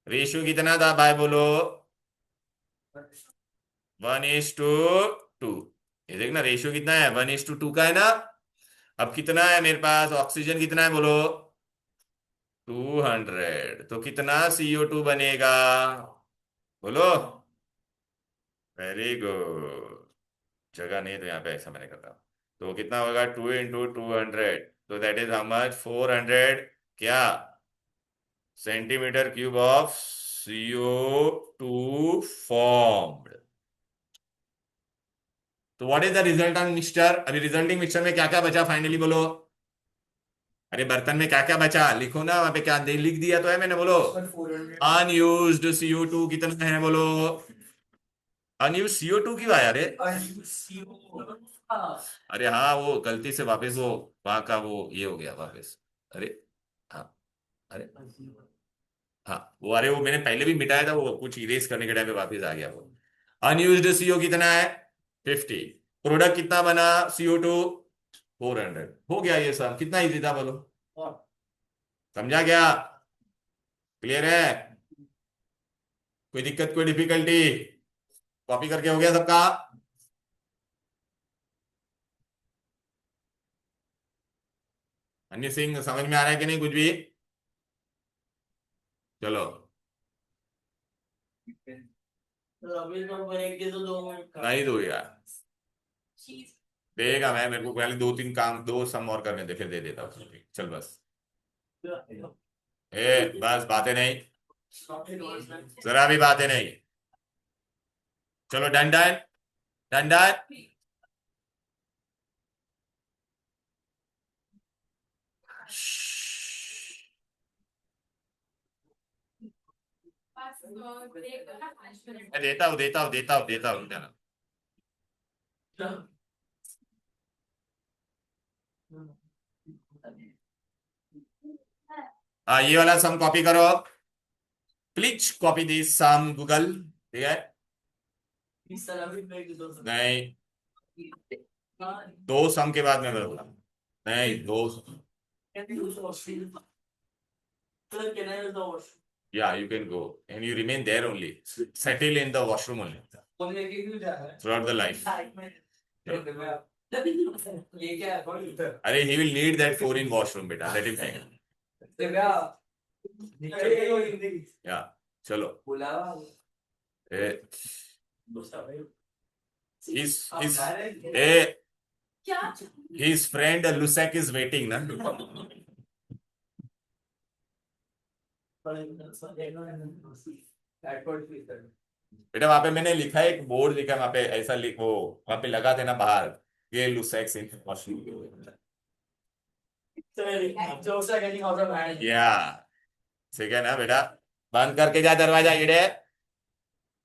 [SPEAKER 1] रेशियो कितना था भाई बोलो? 1:2। ये देखना रेशियो कितना है, 1:2 का है ना। अब कितना है मेरे पास, ऑक्सीजन कितना है बोलो? 200। तो कितना CO2 बनेगा बोलो? Very good. जगह नहीं तो यहाँ पे ऐसा मैंने करता, तो कितना होगा? 2 × 200, तो दैट इज हाउ मच? 400 क्या centimetre cube of CO2 formed. तो what is the resultant mixture? अभी रिजल्टिंग मिक्सचर में क्या क्या बचा फाइनली बोलो? अरे बर्तन में क्या क्या बचा लिखो ना, वहां पे क्या लिख दिया तो है मैंने, बोलो।
[SPEAKER 2] 400
[SPEAKER 1] अनयूज्ड CO2 कितना है बोलो? अनयूज CO2 क्यों आया रे? अरे हाँ, वो गलती से वापस वो वहां का वो ये हो गया वापस। अरे हाँ, अरे हाँ, वो अरे वो मैंने पहले भी मिटाया था, वो कुछ इरेज करने के टाइम पे वापस आ गया वो। अनयूज्ड CO कितना है? 50। प्रोडक्ट कितना बना CO2? 400। हो गया ये सब, कितना इजी था बोलो? समझा क्या? क्लियर है? कोई दिक्कत, कोई डिफिकल्टी? कॉपी करके हो गया सबका? अन्य सिंह समझ में आ रहा है कि नहीं कुछ भी? चलो।
[SPEAKER 2] अभी तो ब्रेक दे दो 2 मिनट का।
[SPEAKER 1] नहीं दो यार, देगा मैं, मेरे को पहले दो तीन काम, दो सम और करने दे, फिर दे देता हूँ। चल बस। ए बस बातें नहीं, जरा भी बातें नहीं। चलो डन डन डन डन। मैं देता हूँ देता हूँ देता हूँ देता हूँ देना। ये वाला सम कॉपी करो, please copy this sum Google. ठीक है?
[SPEAKER 2] इस तरह भी ब्रेक दे दो।
[SPEAKER 1] नहीं, दो सम के बाद मैं बोलूंगा। नहीं दो। Yeah, you can go and you remain there only. Settle in the washroom only throughout the life.
[SPEAKER 2] ये क्या है?
[SPEAKER 1] अरे he will need that phone in washroom बेटा, let him take. Yeah, चलो। ए, his his friend Lusek is waiting ना। बेटा वहां पे मैंने लिखा है, एक बोर्ड लिखा है वहां पे, ऐसा लिख वो वहां पे लगा देना बाहर, ये लुसेक्स इन वॉशरूम। या ठीक है ना बेटा? बंद करके जा दरवाजा इड़े।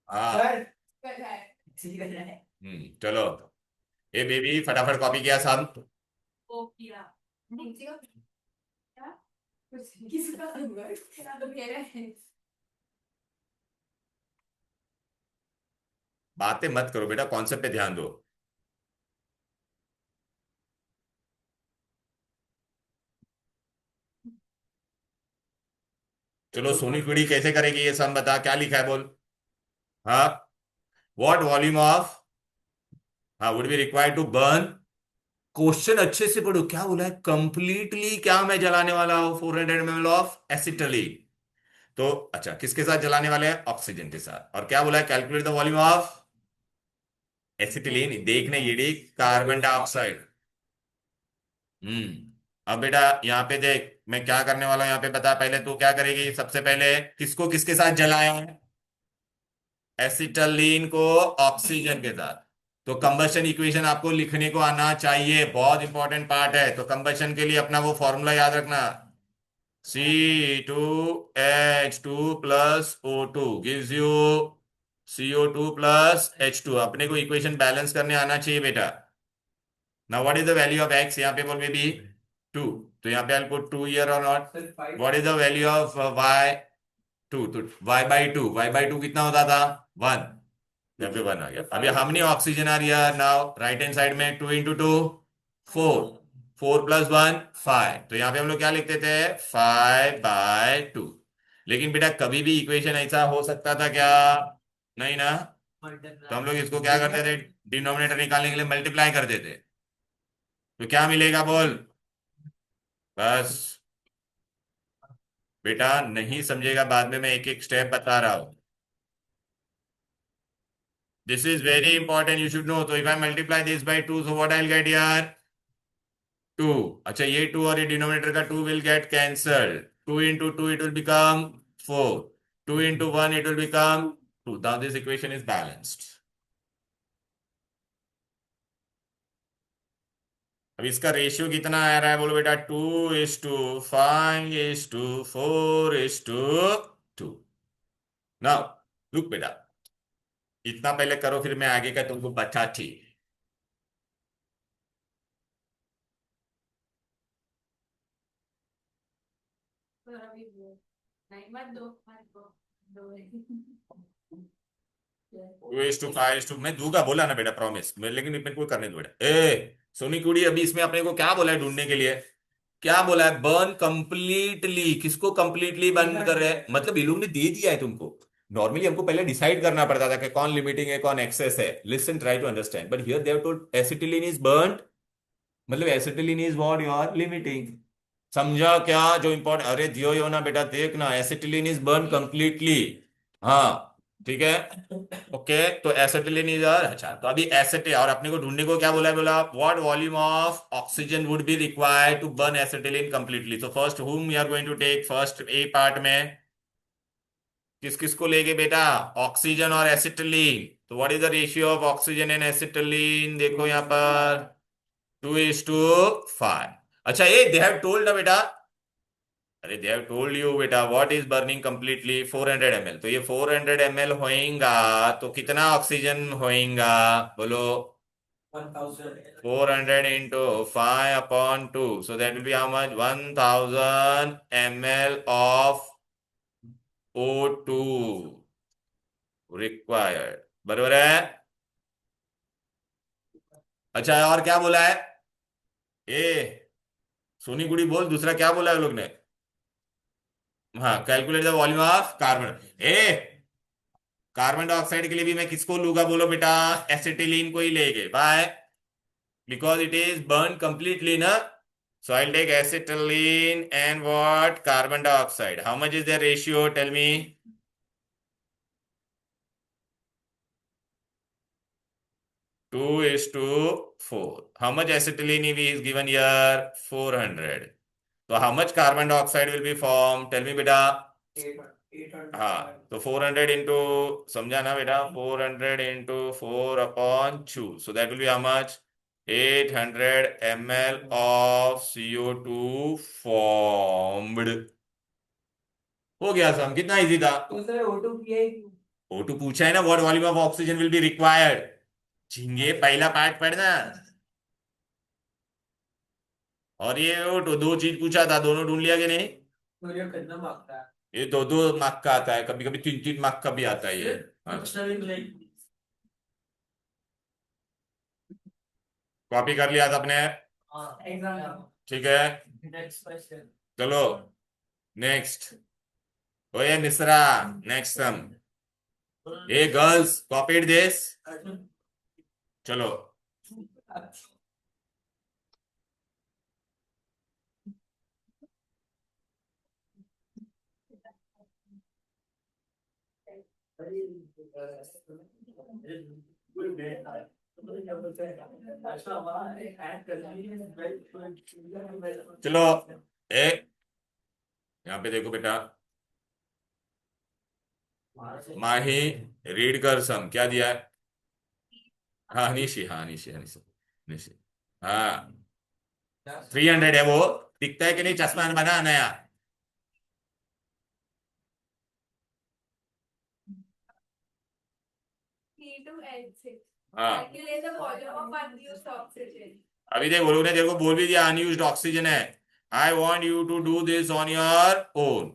[SPEAKER 1] हाँ। चलो। ए बेबी फटाफट कॉपी किया सब? बातें मत करो बेटा, कॉन्सेप्ट पे ध्यान दो। चलो सोनी कुड़ी कैसे करेगी ये सब बता, क्या लिखा है बोल? हाँ, व्हाट वॉल्यूम ऑफ, हाँ, would be required to burn. Question अच्छे से पढ़ो, क्या बोला है? कंप्लीटली क्या मैं जलाने वाला हूं? 400 ml ऑफ एसिटलीन। तो अच्छा, किसके साथ जलाने वाले हैं? ऑक्सीजन के साथ। और क्या बोला है? Calculate the volume of acetylene, देखने ये कार्बन डाइऑक्साइड। अब बेटा यहाँ पे देख, मैं क्या करने वाला हूं यहाँ पे बता। पहले तू क्या करेगी? सबसे पहले किसको किसके साथ जलाया है? एसिटिलीन को ऑक्सीजन के साथ। तो कंबशन इक्वेशन आपको लिखने को आना चाहिए, बहुत इंपॉर्टेंट पार्ट है। तो कंबशन के लिए अपना वो फॉर्मूला याद रखना, C2H2 + O2 gives you CO2 + H2। अपने को इक्वेशन बैलेंस करने आना चाहिए बेटा। Now what is the value of x? यहाँ पे बोल बेबी 2, तो यहाँ पे आई पुट 2 हियर और not. What is the value of y? 2, तो y/2 कितना होता था 1, यहाँ पे 1 आ गया। अभी हमने ऑक्सीजन आ रहा नाउ राइट हैंड साइड में 2 इंटू 2 4, 4 प्लस 1 5, तो यहाँ पे हम लोग क्या लिखते थे 5/2। लेकिन बेटा कभी भी इक्वेशन ऐसा हो सकता था क्या, नहीं ना, तो हम लोग इसको क्या करते थे, डिनोमिनेटर निकालने के लिए मल्टीप्लाई करते थे, तो क्या मिलेगा बोल, बस बेटा नहीं समझेगा बाद में, मैं एक एक स्टेप बता रहा हूं, this is very important, you should know. तो if I multiply this by 2, so what I will get यार 2। अच्छा ये 2 और ये डिनोमिनेटर का 2 will get cancelled, 2 into 2 it will become 4, 2 into 1 it will become 2, now this equation is balanced. अब इसका ratio कितना आ रहा है बोलो बेटा, 2:5:4:2। नाउ लुक बेटा, इतना पहले करो फिर मैं आगे का तुमको बताती।
[SPEAKER 2] नहीं मत दो, मत दो।
[SPEAKER 1] 2:5, मैं दूंगा बोला ना बेटा, प्रॉमिस मैं, लेकिन मेरे को करने दो बेटा। सोनी कुड़ी, अभी इसमें अपने को क्या बोला है ढूंढने के लिए, क्या बोला है, बर्न कंप्लीटली, किसको कंप्लीटली बर्न कर रहे हैं, मतलब ये लोग ने दे दिया है तुमको। नॉर्मली हमको पहले डिसाइड करना पड़ता था कि कौन लिमिटिंग है कौन एक्सेस है, listen try to understand, but here they have told acetylene is burn, मतलब acetylene is what you are limiting, समझा क्या जो इंपॉर्टेंट, अरे दियो यो ना बेटा, देख ना, एसिटिलीन इज बर्न कंप्लीटली, हाँ ठीक है, ओके, तो एसिटिलीन इज, अच्छा तो अभी एसिटिल, और अपने को ढूंढने को क्या बोला है, बोला what volume of oxygen would be required to burn acetylene completely. तो first hmm we are going to take, first a part में किस किस को लेके बेटा, ऑक्सीजन और एसिटिलीन, तो what is the ratio of oxygen and acetylene, देखो यहाँ पर 2:5। अच्छा ये दे हैव टोल्ड ना बेटा, अरे दे हैव टोल्ड यू बेटा what is burning completely 400 ml, तो ये 400 ml होएगा तो कितना ऑक्सीजन होएगा बोलो,
[SPEAKER 2] 1000
[SPEAKER 1] 400 into 5/2, so that will be how much, 1000 ml of O2 required, बरोबर है। अच्छा और क्या बोला है, ए सोनी गुड़ी बोल, दूसरा क्या बोला है लोग ने, हाँ calculate the volume of carbon, A carbon dioxide के लिए भी मैं किसको लूंगा बोलो बेटा, एसिटिलीन को ही लेके, by, because it is burn completely ना, so I'll take acetylene and what, carbon dioxide, how much is the ratio, tell me, 2:4, how much acetylene is given here, 400, so how much carbon dioxide will be formed, tell me बेटा,
[SPEAKER 2] 800
[SPEAKER 1] हाँ तो 400 into, समझा ना बेटा, 400 into 4/2, so that will be how much, 800 ml of CO2 formed, हो गया सम, कितना easy था।
[SPEAKER 2] उसने O2 किया ही क्यों?
[SPEAKER 1] O2 पूछा है ना, what volume of oxygen will be required, झिंगे पहला पार्ट पढ़ना, और ये O2 दो चीज पूछा था, दोनों ढूंढ लिया कि नहीं,
[SPEAKER 2] तो ये कितना मांगता है?
[SPEAKER 1] ये दो दो मार्क का आता है, कभी कभी 3-3 मार्क का भी आता है ये, हाँ। कॉपी कर लिया था आपने,
[SPEAKER 2] एग्जाम
[SPEAKER 1] ठीक है,
[SPEAKER 2] नेक्स्ट क्वेश्चन
[SPEAKER 1] चलो नेक्स्ट, ओए Mishra, next sum, A girls copied this, चलो चलो, ए यहाँ पे देखो बेटा, माही रीड कर सम, क्या दिया है, हाँ निशी, हाँ निशी, निशी, निशी, हाँ 300 है वो, दिखता है कि नहीं, चश्मा बना नया,
[SPEAKER 3] C2H6.
[SPEAKER 1] हाँ
[SPEAKER 3] Calculate the volume of unused oxygen.
[SPEAKER 1] अभी देख वो लोग ने तेरे को बोल भी दिया अनयूज्ड ऑक्सीजन है, I want you to do this on your own,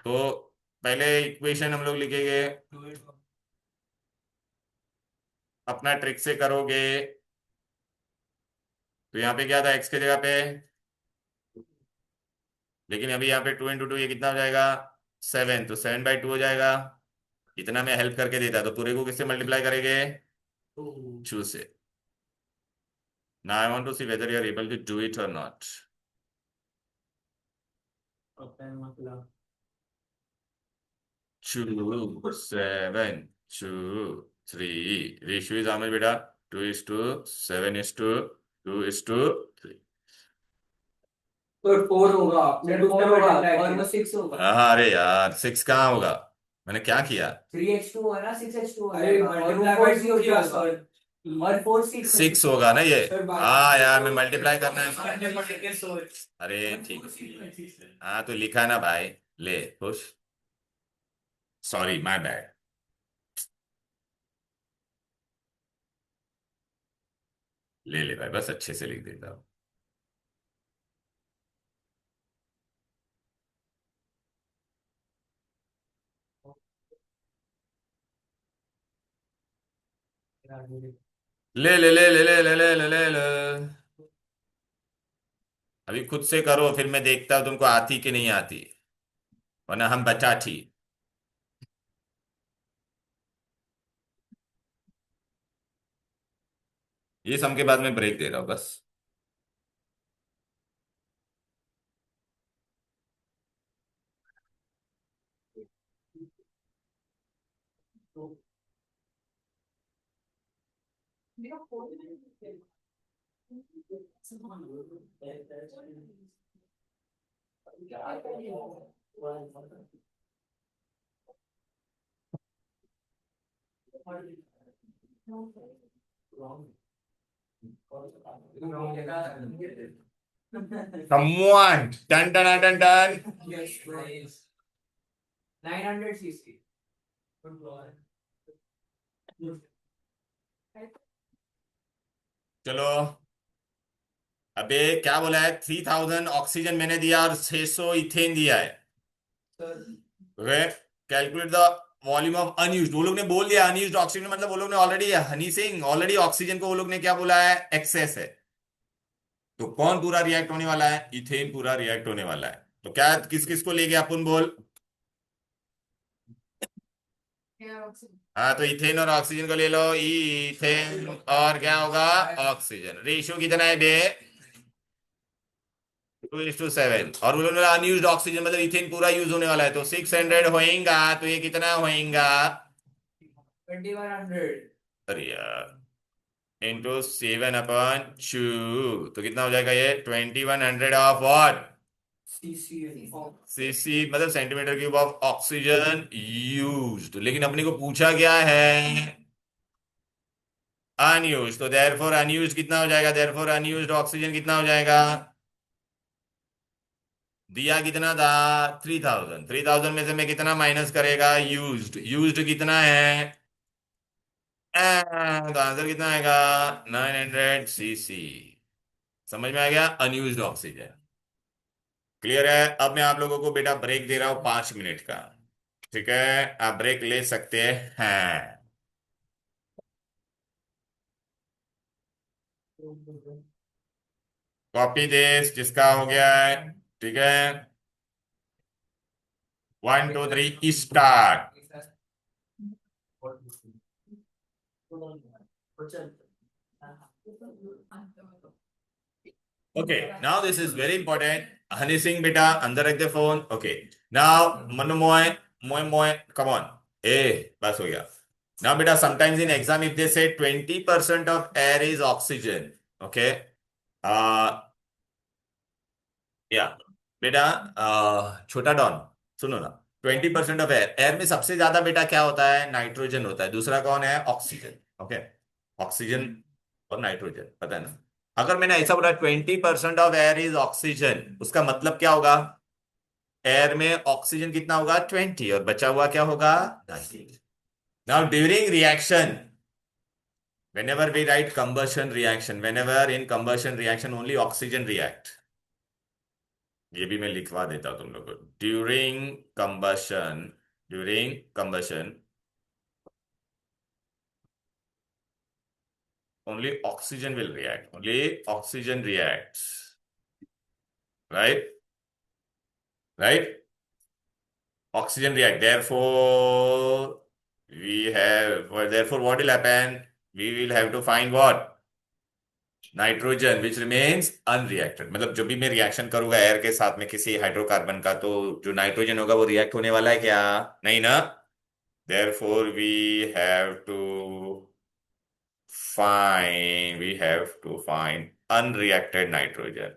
[SPEAKER 1] तो पहले इक्वेशन हम लोग लिखेंगे, अपना ट्रिक से करोगे। तो यहाँ पे क्या था x के जगह पे, लेकिन अभी यहाँ पे 2 × 2 ये कितना हो जाएगा 7, तो 7/2 हो जाएगा। इतना मैं हेल्प करके देता, तो पूरे को किससे मल्टीप्लाई करेंगे 2 से। Now I want to see whether you are able to do it और not. 2 7 2 3 ratio is how much बेटा 2:7:2:2:3।
[SPEAKER 2] तो 4 होगा, फिर 4 होगा और वो 6 होगा।
[SPEAKER 1] हाँ अरे यार 6 कहाँ होगा, मैंने क्या किया।
[SPEAKER 2] 3x2 है ना, 6x2 अरे और वो 4 हो गया सर, और 4
[SPEAKER 1] 6 होगा ना ये।
[SPEAKER 2] सर
[SPEAKER 1] हाँ यार मैं मल्टीप्लाई करना है।
[SPEAKER 2] सर
[SPEAKER 1] अरे ठीक है, हाँ तो लिखा ना भाई, ले खुश, सॉरी माय बैड। ले ले भाई, बस अच्छे से लिख देता हूँ। ले ले ले ले ले ले ले ले ले ले। अभी खुद से करो, फिर मैं देखता हूँ तुमको आती कि नहीं आती, वरना हम बचा थी। ये सम के बाद मैं ब्रेक दे रहा हूँ बस। Come on, dun dun dun dun dun।
[SPEAKER 2] Yes, nice. 900 cc.
[SPEAKER 1] चलो, अबे क्या बोला है, 3000 ऑक्सीजन मैंने दिया और 600 इथेन दिया है। Okay, calculate the volume of unused. वो लोग ने बोल दिया अनयूज्ड ऑक्सीजन, मतलब वो लोग ने already, Honey Singh already oxygen को वो लोग ने क्या बोला है, एक्सेस है। तो कौन पूरा रिएक्ट होने वाला है, इथेन पूरा रिएक्ट होने वाला है। तो क्या किस किस को लेके अपन बोल, हाँ तो इथेन और ऑक्सीजन को ले लो, इथेन और क्या होगा ऑक्सीजन। रेशियो कितना है बे 2:7। और उन्होंने अनयूज्ड ऑक्सीजन मतलब इथेन पूरा यूज होने वाला है, तो 600 होएगा, तो ये कितना होएगा
[SPEAKER 2] 2100
[SPEAKER 1] अरे यार इंटू 7/2, तो कितना हो जाएगा ये 2100 ऑफ व्हाट
[SPEAKER 2] cc.
[SPEAKER 1] सीसी, मतलब centimetre cube of oxygen used. लेकिन अपने को पूछा गया है अनयूज्ड, तो देयरफॉर अनयूज्ड कितना हो जाएगा, देयरफॉर अनयूज्ड ऑक्सीजन कितना हो जाएगा, दिया कितना था 3000। 3000 में से मैं कितना माइनस करेगा यूज्ड, यूज्ड कितना है तो आंसर कितना आएगा 900 cc। समझ में आ गया, अनयूज्ड ऑक्सीजन। क्लियर है। अब मैं आप लोगों को बेटा ब्रेक दे रहा हूं 5 मिनट का, ठीक है, आप ब्रेक ले सकते हैं। कॉपी दिस जिसका हो गया है, ठीक है, 1 2 3 start. Okay now this is very important. Honey Singh बेटा अंदर रख दे फोन। ओके नाउ मनु मोय मोय मोय कम ऑन, ए बस हो गया। नाउ बेटा sometimes in exam if they से 20% of air is oxygen, okay या बेटा छोटा डॉन सुनो ना, 20% ऑफ एयर, एयर में सबसे ज्यादा बेटा क्या होता है, नाइट्रोजन होता है, दूसरा कौन है ऑक्सीजन। ओके ऑक्सीजन और नाइट्रोजन पता है ना। अगर मैंने ऐसा बोला 20% ऑफ एयर इज ऑक्सीजन, उसका मतलब क्या होगा, एयर में ऑक्सीजन कितना होगा 20 और बचा हुआ क्या होगा 90। Now during reaction whenever we write combustion reaction, whenever in combustion reaction only oxygen react, ये भी मैं लिखवा देता हूं तुम लोग को। During combustion only oxygen reacts, right? Right? Oxygen react. Therefore, what will happen? We will have to find what? Nitrogen which remains unreacted. मतलब जब भी मैं रिएक्शन करूंगा एयर के साथ में किसी हाइड्रोकार्बन का, तो जो नाइट्रोजन होगा वो रिएक्ट होने वाला है क्या? नहीं ना। Therefore we have to find unreacted nitrogen.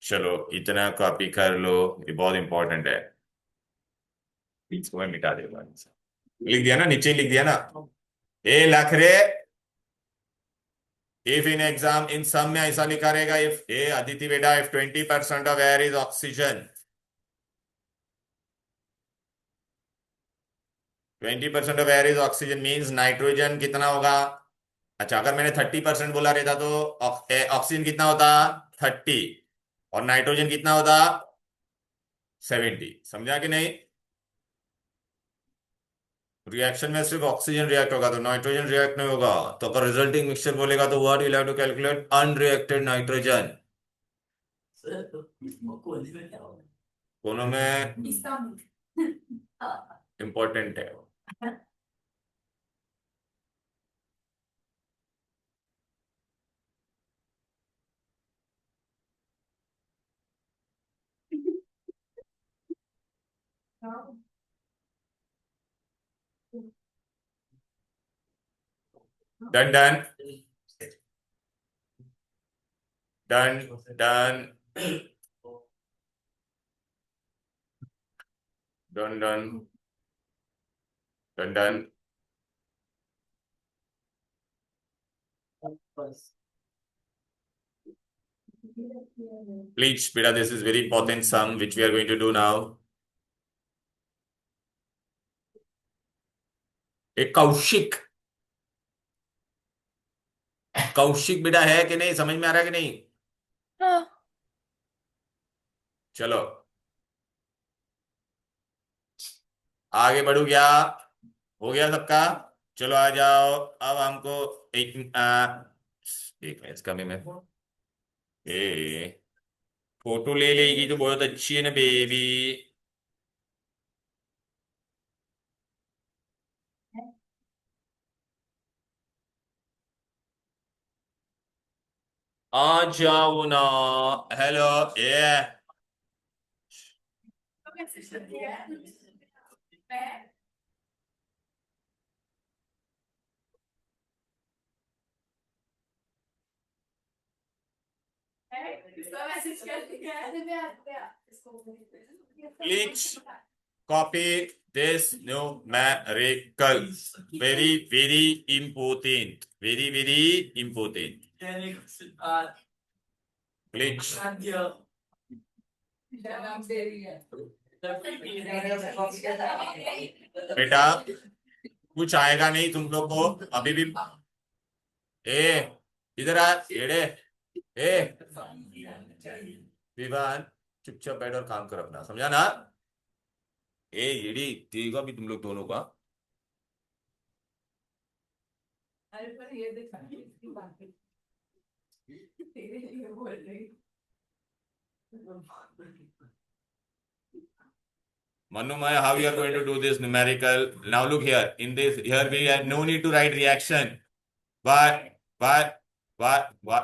[SPEAKER 1] चलो इतना कॉपी कर लो, ये बहुत इंपॉर्टेंट है। इसको मैं मिटा देगा। लिख दिया ना, नीचे ही लिख दिया ना। ए लखरे, इफ इन एग्जाम इन सम में ऐसा लिखा रहेगा, इफ ए अदिति बेटा, if 20% of air is oxygen, 20% of air is oxygen means nitrogen कितना होगा? अच्छा, अगर मैंने 30% बोला रहता तो ऑक्सीजन कितना होता? 30। और नाइट्रोजन कितना होता? 70। समझा कि नहीं? रिएक्शन में सिर्फ ऑक्सीजन रिएक्ट होगा तो नाइट्रोजन रिएक्ट नहीं होगा। तो अगर रिजल्टिंग मिक्सचर बोलेगा तो what will have to calculate? Unreacted nitrogen. दोनों में इंपॉर्टेंट है। Done done done done done done done done. Please, beta, this is very important sum which we are going to do now. एक कौशिक, कौशिक बेटा है कि नहीं? समझ में आ रहा है कि नहीं?
[SPEAKER 4] हाँ।
[SPEAKER 1] चलो आगे बढ़ू क्या? हो गया सबका? चलो आ जाओ। अब हमको एक मिनट इसका मैं ए फोटो ले लेगी तो बहुत अच्छी है ना बेबी। आ जाओ ना। Hello A please copy this numerical. Very important. Very important. Please. बेटा कुछ आएगा नहीं तुम लोग को अभी भी। ए इधर आ एड़े। ए विवान, चुपचाप बैठ और काम कर अपना, समझा ना? ए येड़ी देगा भी तुम लोग दोनों का।
[SPEAKER 2] अरे पर ये देखा इसकी बातें तेरे लिए बोल रही।
[SPEAKER 1] Manu Maya, how you are going to do this numerical? Now look here. In this, here we have no need to write reaction. Why? Why? Why? Why?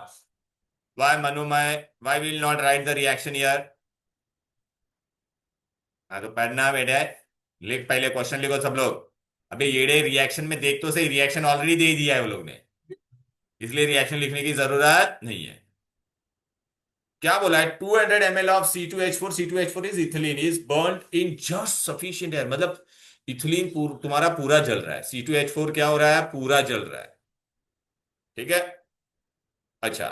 [SPEAKER 1] Why Manu Maya? Why will not write the reaction here? हाँ तो पढ़ना बेटा। लिख, पहले question लिखो सब लोग। अबे येड़े, रिएक्शन में देख तो सही, रिएक्शन ऑलरेडी दे दिया है वो लोग ने, इसलिए रिएक्शन लिखने की जरूरत नहीं है। क्या बोला है? 200 ml of C2H4। C2H4 is ethylene, is burned in just sufficient air. मतलब इथिलीन तुम्हारा पूरा जल रहा है, C2H4 क्या हो रहा है? पूरा जल रहा है। ठीक है। अच्छा,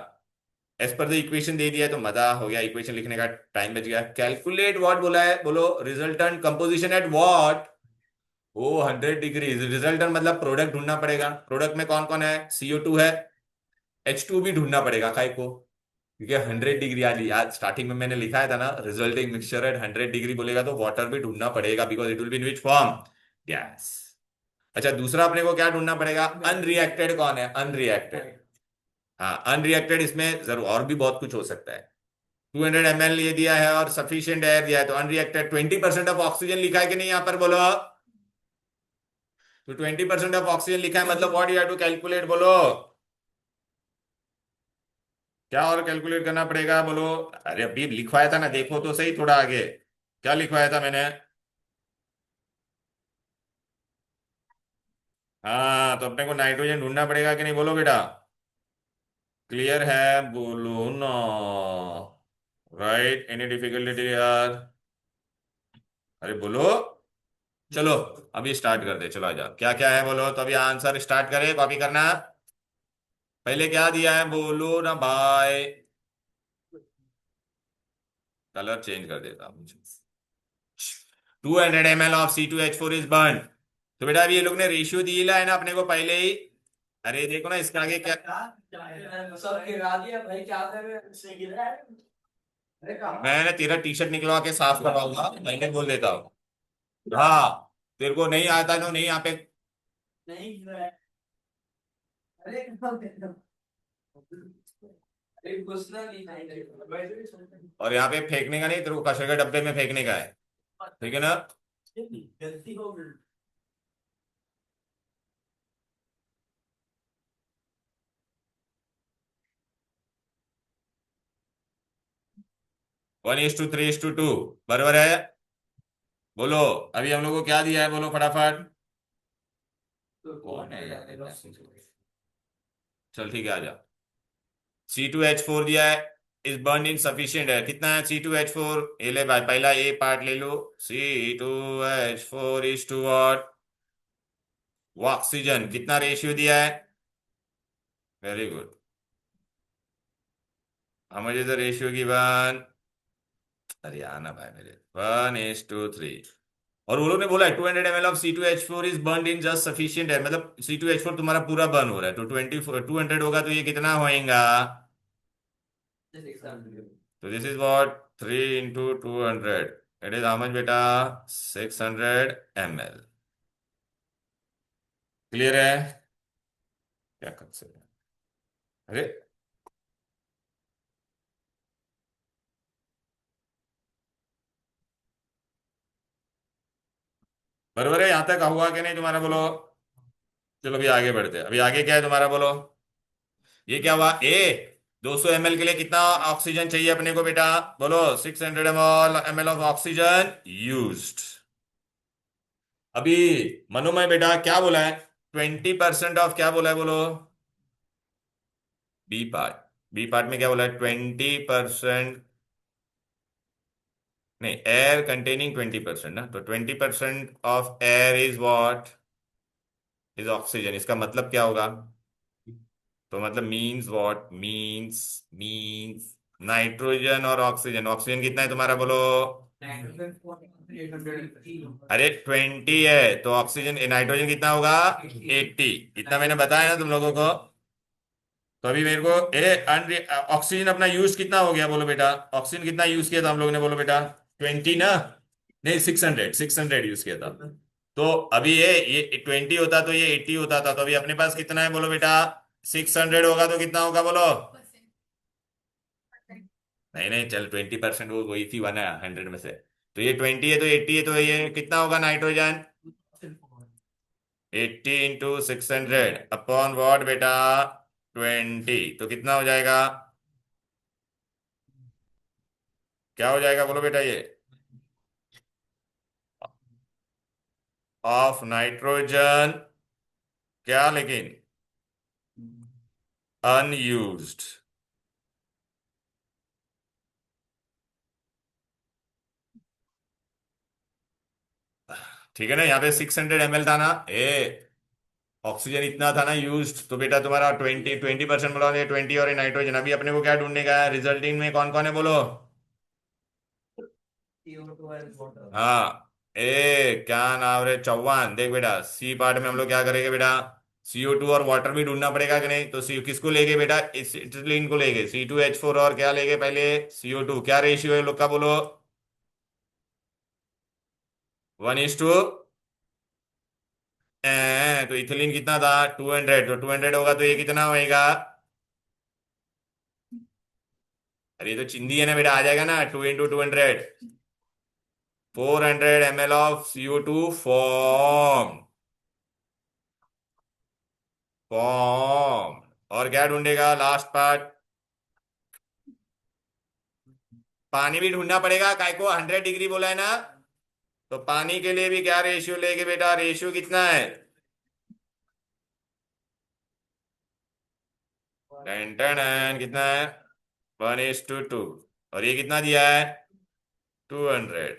[SPEAKER 1] एज पर द इक्वेशन दे दिया है तो मजा हो गया, इक्वेशन लिखने का टाइम बच गया। कैलकुलेट व्हाट बोला है, बोलो। Resultant composition at what? Oh 100 degree. Resultant मतलब प्रोडक्ट ढूंढना पड़ेगा। प्रोडक्ट में कौन कौन है? CO2 है, H2 भी ढूंढना पड़ेगा। काय को? क्योंकि 100 डिग्री आज स्टार्टिंग में मैंने लिखा था ना, रिजल्टिंग मिक्सचर एट 100 डिग्री बोलेगा तो वाटर भी ढूंढना पड़ेगा, because it will be in which form, gas. अच्छा, दूसरा अपने को क्या ढूंढना पड़ेगा, अनरिएक्टेड कौन है, अनरिएक्टेड। हाँ, अनरिएक्टेड इसमें जरूर और भी बहुत कुछ हो सकता है। 200 ml ये दिया है और सफिशिएंट एयर दिया है, तो अनरिएक्टेड 20% ऑफ ऑक्सीजन लिखा है कि नहीं यहाँ पर, बोलो। तो 20% ऑफ ऑक्सीजन लिखा है, मतलब what you have to calculate, बोलो। क्या और कैलकुलेट करना पड़ेगा, बोलो। अरे अभी लिखवाया था ना, देखो तो सही थोड़ा आगे, क्या लिखवाया था मैंने। हाँ, तो अपने को नाइट्रोजन ढूंढना पड़ेगा कि नहीं, बोलो बेटा। क्लियर है, बोलो ना। राइट, एनी डिफिकल्टी यार, अरे बोलो। चलो, अभी स्टार्ट कर दे, चलो आ जाओ, क्या क्या है बोलो, तो अभी आंसर स्टार्ट करें, कॉपी करना। पहले क्या दिया है, बोलो ना भाई। कलर चेंज कर देता हूँ। 200 ml of C2H4 is burn. तो बेटा अभी ये लोग ने रेशियो दिया है ना अपने को पहले ही। अरे देखो ना, इसके आगे क्या,
[SPEAKER 2] सब गिरा दिया भाई, क्या कर रहे हैं, इससे गिरा है। अरे कहाँ?
[SPEAKER 1] मैंने तेरा टी शर्ट निकलवा के साफ करवाऊंगा, मैंने बोल देता हूँ। हाँ, तेरे को नहीं आता तो नहीं यहाँ पे।
[SPEAKER 2] नहीं गिरा है। अरे कहाँ गया? अरे घुसना नहीं है।
[SPEAKER 1] और यहाँ पे फेंकने का नहीं, तेरे को कचरे के डब्बे में फेंकने का है, ठीक है ना।
[SPEAKER 2] गलती हो गई।
[SPEAKER 1] 1:3:2 बराबर है, बोलो। अभी हम लोग को क्या दिया है, बोलो फटाफट। कौन है यार, चल ठीक है, आ जा। C2H4 दिया है, इस बर्न इन सफिशियंट है, कितना है C2H4, ये ले भाई, पहला ए पार्ट ले लो। C2H4 इज टू व्हाट, वो ऑक्सीजन, कितना रेशियो दिया है, वेरी गुड। हमें द रेशियो गिवन, अरे आना भाई मेरे, 1:3। और वो लोग ने बोला है 200 ml of C2H4 is burn in just sufficient है, मतलब C2H4 तुम्हारा पूरा बर्न हो रहा है, तो 200 होगा तो ये कितना होएगा, तो this is what, 3 × 200, it is how much बेटा, 600 ml। क्लियर है, क्या कर सकते हैं? अरे बराबर है, यहां तक हुआ कि नहीं तुम्हारा, बोलो। चलो अभी आगे बढ़ते हैं, अभी आगे क्या है तुम्हारा, बोलो। ये क्या हुआ, ए 200 ml के लिए कितना ऑक्सीजन चाहिए अपने को बेटा, बोलो। 600 ml ऑफ ऑक्सीजन यूज्ड। अभी मनोमय बेटा क्या बोला है, 20% ऑफ क्या बोला है, बोलो। बी पार्ट, बी पार्ट में क्या बोला है, 20%, नहीं, एयर कंटेनिंग 20% ना, तो 20% of air is what, is oxygen, इसका मतलब क्या होगा, तो मतलब मीन्स व्हाट, मीन्स नाइट्रोजन और ऑक्सीजन, ऑक्सीजन कितना है तुम्हारा, बोलो। अरे 20 है तो ऑक्सीजन, नाइट्रोजन कितना होगा, 80, इतना मैंने बताया ना तुम लोगों को। तो अभी मेरे को ऑक्सीजन अपना यूज कितना हो गया, बोलो बेटा। ऑक्सीजन कितना यूज किया था हम लोग ने, बोलो बेटा। 20 ना, नहीं 600 यूज किया था। तो अभी ये 20 होता तो ये 80 होता था, तो अभी अपने पास कितना है, बोलो बेटा। 600 होगा तो कितना होगा, बोलो। नहीं नहीं, चल 20%, वो वही थी 100 में से, तो ये 20 है तो 80 है, तो ये कितना होगा नाइट्रोजन, 80 × 600 अपॉन वॉट बेटा, 20, तो कितना हो जाएगा, क्या हो जाएगा, बोलो बेटा, ये ऑफ नाइट्रोजन, क्या लेकिन, अनयूज्ड। ठीक है ना, यहाँ पे 600 ml था ना, ऑक्सीजन इतना था ना यूज्ड, तो बेटा तुम्हारा 20% बोला, 20 और नाइट्रोजन, अभी अपने को क्या ढूंढने का है, रिजल्टिंग में कौन कौन है, बोलो। हाँ, क्या नाम रे, चौहान, देख बेटा सी पार्ट में हम लोग क्या करेंगे बेटा, CO2 और वाटर भी ढूंढना पड़ेगा कि नहीं, तो सी किसको लेंगे बेटा, एसिटिलीन को लेंगे, C2H4 और क्या लेंगे पहले, CO2। क्या रेशियो है लोग का बोलो, 1:, तो इथिलीन कितना था 200, तो 200 होगा तो ये कितना होएगा, अरे ये तो चिंदी है ना बेटा, आ जाएगा ना 2 × 200, 400 ml of CO2 form, form. और क्या ढूंढेगा लास्ट पार्ट, पानी भी ढूंढना पड़ेगा, काय को 100 डिग्री बोला है ना, तो पानी के लिए भी क्या रेशियो लेके बेटा, रेशियो कितना है, 10 कितना है, 1:2। और ये कितना दिया है, 200,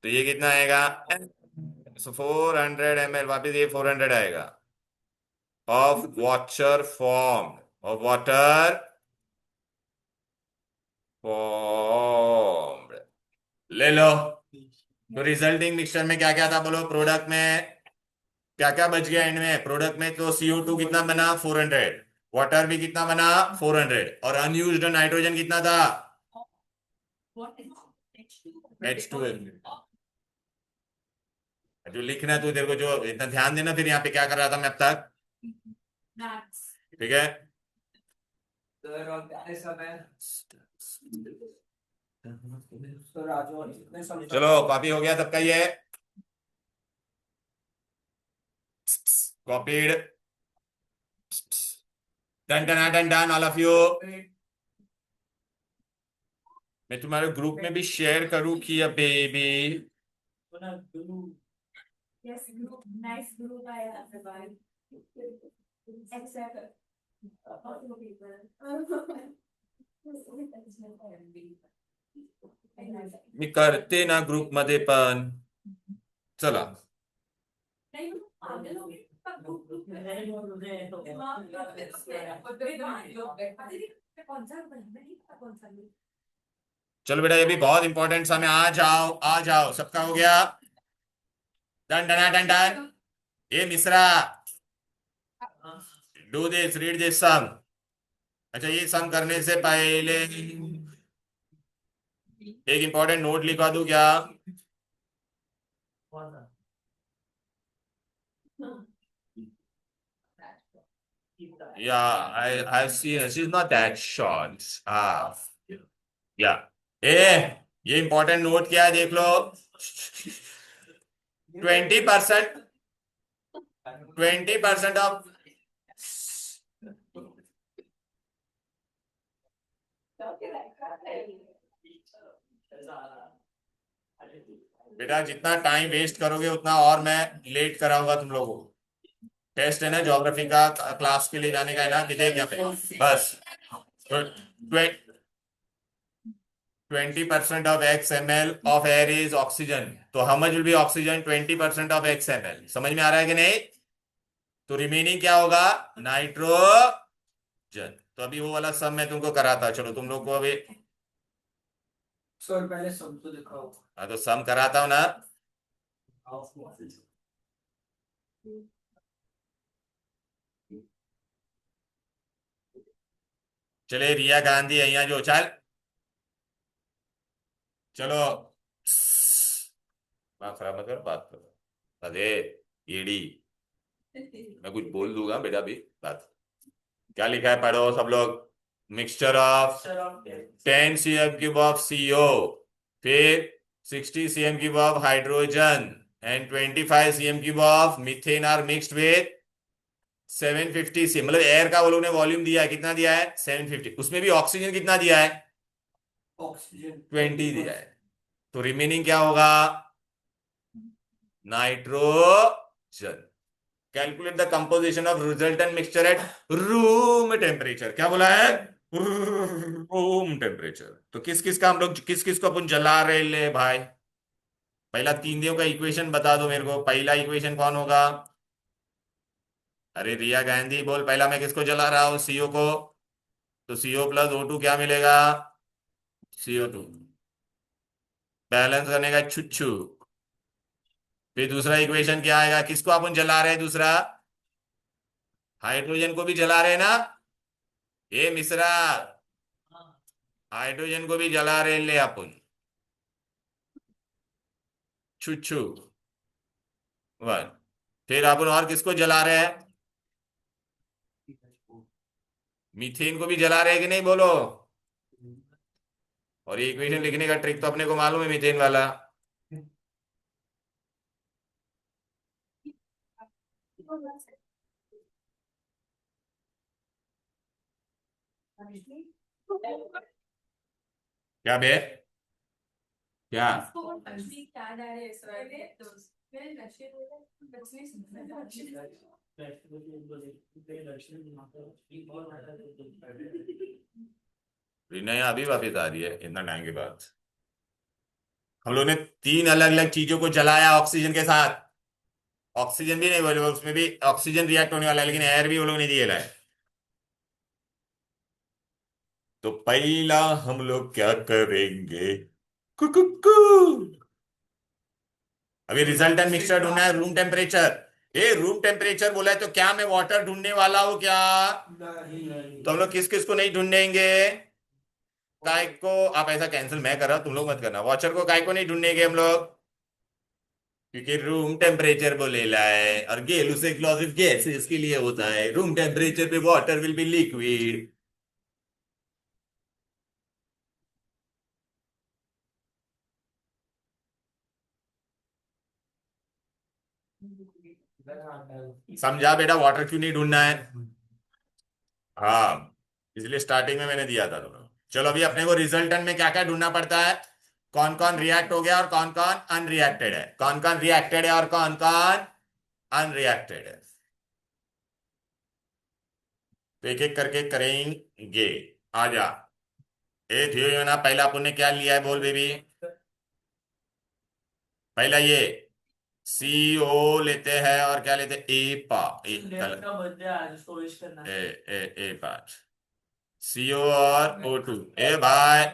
[SPEAKER 1] तो ये कितना आएगा, 400 ml, वापिस ये 400 आएगा of water form, of water form, ले लो। तो रिजल्टिंग मिक्सचर में क्या क्या था बोलो, प्रोडक्ट में क्या क्या बच गया एंड में, प्रोडक्ट में तो CO2 कितना बना 400, वाटर भी कितना बना 400, और अनयूज्ड नाइट्रोजन कितना था, H2। जो लिखना है तू, तेरे को जो इतना ध्यान देना, फिर यहाँ पे क्या कर रहा था मैं अब तक, ठीक है।
[SPEAKER 2] सर और क्या सब है। तो राजू और जितने सब
[SPEAKER 1] चलो कॉपी हो गया सबका ये, copied, done done done done all of you. मैं तुम्हारे ग्रुप में भी शेयर करूँ कि या baby,
[SPEAKER 3] Yes, group, nice group I have provided. Except other people.
[SPEAKER 1] मी करते ना ग्रुप मध्ये पण, चला
[SPEAKER 3] नहीं, पागल हो गए। कौन सा नहीं कौन सा नहीं।
[SPEAKER 1] चलो बेटा, ये भी बहुत इंपॉर्टेंट सा में, आ जाओ आ जाओ, सबका हो गया, डन डन डन डन। ये Mishra, do this, read this sum. अच्छा, ये सम करने से पहले एक इंपॉर्टेंट नोट लिखवा दूं क्या, yeah, I've seen her. She's not that short. Yeah. ए, ये इंपॉर्टेंट नोट क्या है देख लो, 20%, 20% ऑफ, बेटा जितना टाइम वेस्ट करोगे उतना और मैं लेट कराऊंगा तुम लोगों को। टेस्ट है ना ज्योग्राफी का, क्लास के लिए जाने का है ना, कितने क्या पे बस, तो 20% of XML of air is oxygen, तो how much will be oxygen, 20% of XML, समझ में आ रहा है कि नहीं, तो रिमेनिंग क्या होगा, नाइट्रोजन। तो अभी वो वाला सम मैं तुमको कराता, चलो तुम लोग को अभी,
[SPEAKER 2] सर पहले सब तो दिखाओ।
[SPEAKER 1] हाँ तो सम कराता हूं ना, चले रिया गांधी અહીંયા जो चल, चलो बात खराब मत कर, बात करो, अरे येड़ी, मैं कुछ बोल दूंगा बेटा भी, बात क्या लिखा है पढ़ो सब लोग, mixture of 10 cm³ of CO, फिर 60 cm³ of hydrogen and 25 cm³ of methane are mixed with 750 मतलब एयर का वो लोग ने वॉल्यूम दिया है, कितना दिया है 750, उसमें भी ऑक्सीजन कितना दिया है,
[SPEAKER 2] ऑक्सीजन
[SPEAKER 1] 20 दिया है, तो रिमेनिंग क्या होगा, nitrogen. Calculate the composition of resultant mixture at room temperature, क्या बोला है, रूम टेम्परेचर। तो किस किस का हम लोग, किस किस को अपन जला रहे ले भाई, पहला तीन दिनों का इक्वेशन बता दो मेरे को, पहला इक्वेशन कौन होगा, अरे रिया गांधी बोल, पहला मैं किसको जला रहा हूं, CO को, तो CO+O2 क्या मिलेगा, CO2, बैलेंस करने का छुच्छू। फिर दूसरा इक्वेशन क्या आएगा, किसको अपन जला रहे हैं दूसरा, हाइड्रोजन को भी जला रहे ना, ये मिश्रा, हाइड्रोजन को भी जला रहे ले अपन, छुच्छू वन। फिर अपन और किसको जला रहे हैं, मीथेन को भी जला रहे हैं कि नहीं बोलो। और ये इक्वेशन लिखने का ट्रिक तो अपने को मालूम है, मीथेन वाला। क्या बे, क्या
[SPEAKER 3] क्या जा रहे हैं तो मेरे नशे बचने से
[SPEAKER 1] नया अभी वापिस आ रही है इतना टाइम के बाद। हम लोग ने तीन अलग अलग चीजों को जलाया ऑक्सीजन के साथ, ऑक्सीजन भी नहीं बोले, उसमें भी ऑक्सीजन रिएक्ट होने वाला है, लेकिन एयर भी वो लोग नहीं दिए लाए। तो पहला हम लोग क्या करेंगे, कुकुकू। अभी रिजल्टेंट मिक्सचर ढूंढना है, रूम टेम्परेचर। ए रूम टेम्परेचर बोला है तो क्या मैं वाटर ढूंढने वाला हूं क्या, तो हम लोग किस किस को नहीं ढूंढेंगे, काय को, आप ऐसा कैंसिल मैं कर रहा हूं, तुम लोग मत करना, वॉचर को काय को नहीं ढूंढेंगे हम लोग, क्योंकि रूम टेम्परेचर बोलेला है, और गेल उसे एक्सप्लोसिव गैस इसके लिए होता है, रूम टेम्परेचर पे वाटर विल बी लिक्विड। समझा बेटा, वाटर क्यों नहीं ढूंढना है। हाँ, इसलिए स्टार्टिंग में मैंने दिया था तुम्हें। चलो अभी अपने को रिजल्टेंट में क्या क्या ढूंढना पड़ता है, कौन कौन रिएक्ट हो गया और कौन कौन अनरिएक्टेड है, कौन कौन रिएक्टेड है और कौन कौन अनरिएक्टेड है, तो एक एक करके करेंगे। आ जा, ए थियो ना, पहला अपन ने क्या लिया है बोल बेबी, पहला ये सी ओ लेते हैं और क्या लेते हैं, ए पा, ए ए ए पार्ट, सीओ और ओ टू। ए भाई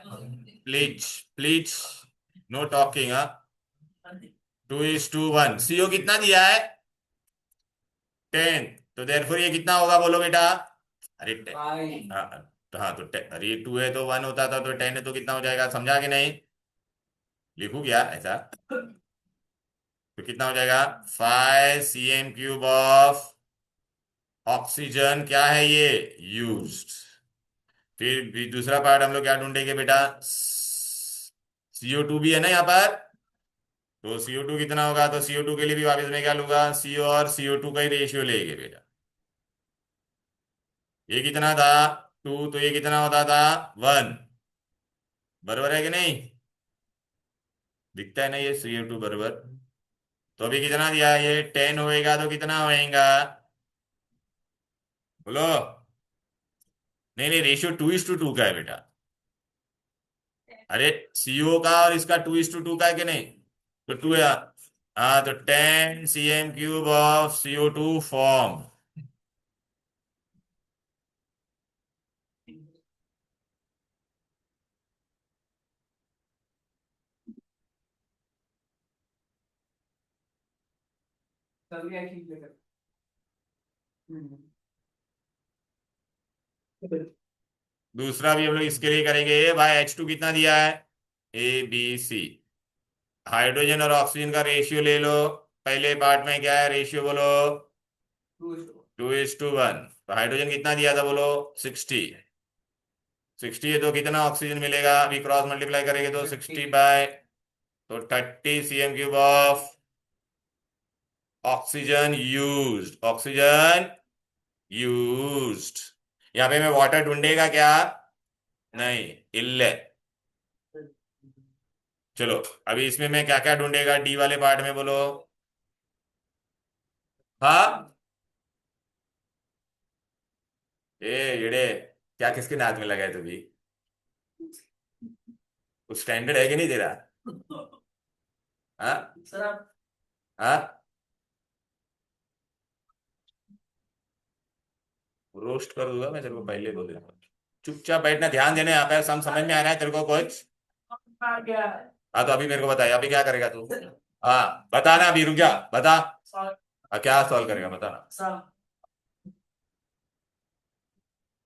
[SPEAKER 1] please please, no talking. 2:1, CO कितना दिया है 10, तो देयरफॉर ये कितना होगा बोलो बेटा, अरे 10, हाँ तो हाँ तो 10, अरे 2 है तो 1 होता था, तो 10 है तो कितना हो जाएगा, समझा कि नहीं, लिखू क्या ऐसा, तो कितना हो जाएगा 5 cm³ ऑफ ऑक्सीजन, क्या है ये यूज्ड। फिर भी दूसरा पार्ट हम लोग क्या ढूंढेंगे बेटा, CO2 भी है ना यहाँ पर, तो CO2 कितना होगा, तो CO2 के लिए भी वापस में क्या लूंगा, CO और CO2 का ही रेशियो लेंगे बेटा। ये कितना था 2, तो ये कितना होता था 1, बराबर है कि नहीं, दिखता है ना ये CO2 बराबर। तो अभी कितना दिया है, ये 10 होएगा तो कितना होएगा बोलो, नहीं नहीं रेशियो 2:2 का है बेटा, अरे CO का और इसका 2:2 का है कि नहीं, तो 2 है, हाँ तो 10 cm³ ऑफ CO2 फॉर्म। दूसरा भी हम लोग इसके लिए करेंगे, भाई H2 कितना दिया है, ABC, हाइड्रोजन और ऑक्सीजन का रेशियो ले लो, पहले पार्ट में क्या है रेशियो बोलो, 2:1, तो हाइड्रोजन कितना दिया था बोलो 60, 60 है तो कितना ऑक्सीजन मिलेगा, अभी क्रॉस मल्टीप्लाई करेंगे तो 60/, तो 30 cm³ of oxygen used, oxygen used. यहाँ पे मैं वाटर ढूंढेगा क्या, नहीं, इल्ले। चलो अभी इसमें मैं क्या क्या ढूंढेगा, डी वाले पार्ट में बोलो, हाँ ए येड़े, क्या किसके नाक में लगा है तू भी, कुछ स्टैंडर्ड है कि नहीं तेरा, हाँ हाँ, रोस्ट कर दूंगा मैं तेरे को, पहले बोल रहा हूँ, चुपचाप बैठना, ध्यान देना यहाँ पे, समझ में आ रहा है तेरे को कुछ, हाँ तो अभी मेरे को बताया अभी क्या करेगा तू, हाँ बताना, अभी रुक जा बता, क्या सॉल्व करेगा बताना,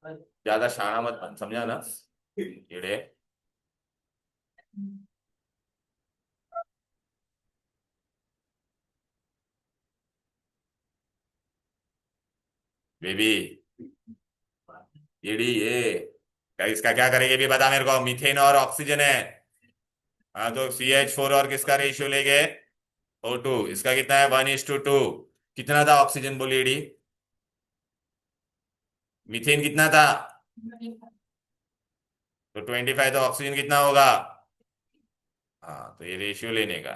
[SPEAKER 1] ज्यादा शाना मत बन, समझा ना कीड़े। बेबी ये इसका क्या करेंगे भी बता मेरे को। मीथेन और ऑक्सीजन है, हाँ तो CH4 और किसका रेशियो लेंगे, O2। इसका कितना है 1:2। कितना था ऑक्सीजन बोलिए डी, मीथेन कितना था, तो 25। तो ऑक्सीजन कितना होगा, हाँ तो ये रेशियो लेने का।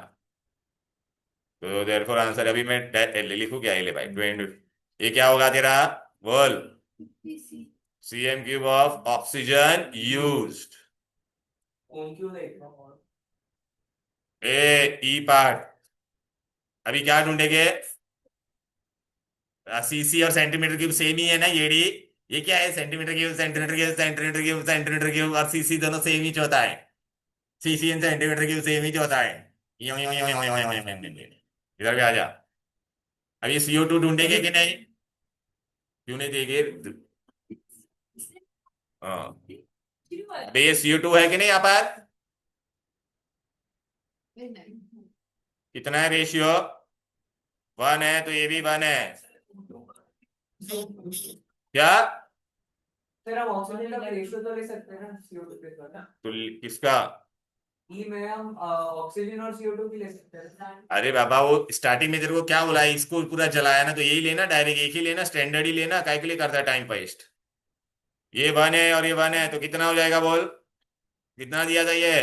[SPEAKER 1] तो देयरफॉर आंसर अभी मैं ले लिखूं क्या, ये ले भाई 20। ये क्या होगा तेरा, बोल। CM³ of oxygen used.
[SPEAKER 2] कौन क्यों देख रहा हूँ?
[SPEAKER 1] ई पार्ट अभी क्या ढूंढेंगे, CC और सेंटीमीटर क्यूब सेम ही है ना ये डी। ये क्या है, centimetre cube centimetre cube centimetre cube centimetre cube, और CC दोनों सेम ही होता है। CC and centimetre cube same ही होता है। यो यो यो यो यो यो यो यो यो यो। इधर भी आ जा। अब ये CO2 ढूंढेंगे कि नहीं, क्यों नहीं देंगे। हाँ अबे ये CO2 है कि नहीं यहाँ पर, कितना है रेशियो, 1 है, तो ये भी 1 है। क्या,
[SPEAKER 2] फिर हम ऑक्सीजन का रेशियो तो ले सकते हैं ना CO2 के साथ ना।
[SPEAKER 1] तो किसका,
[SPEAKER 2] ई में हम ऑक्सीजन और CO2 की ले सकते हैं।
[SPEAKER 1] अरे बाबा वो स्टार्टिंग में तेरे को क्या बोला है, इसको पूरा जलाया ना, तो यही लेना, डायरेक्ट एक ही लेना, स्टैंडर्ड ही लेना, काय के लिए करता है टाइम वेस्ट। ये 1 है और ये 1 है, तो कितना हो जाएगा बोल, कितना दिया था ये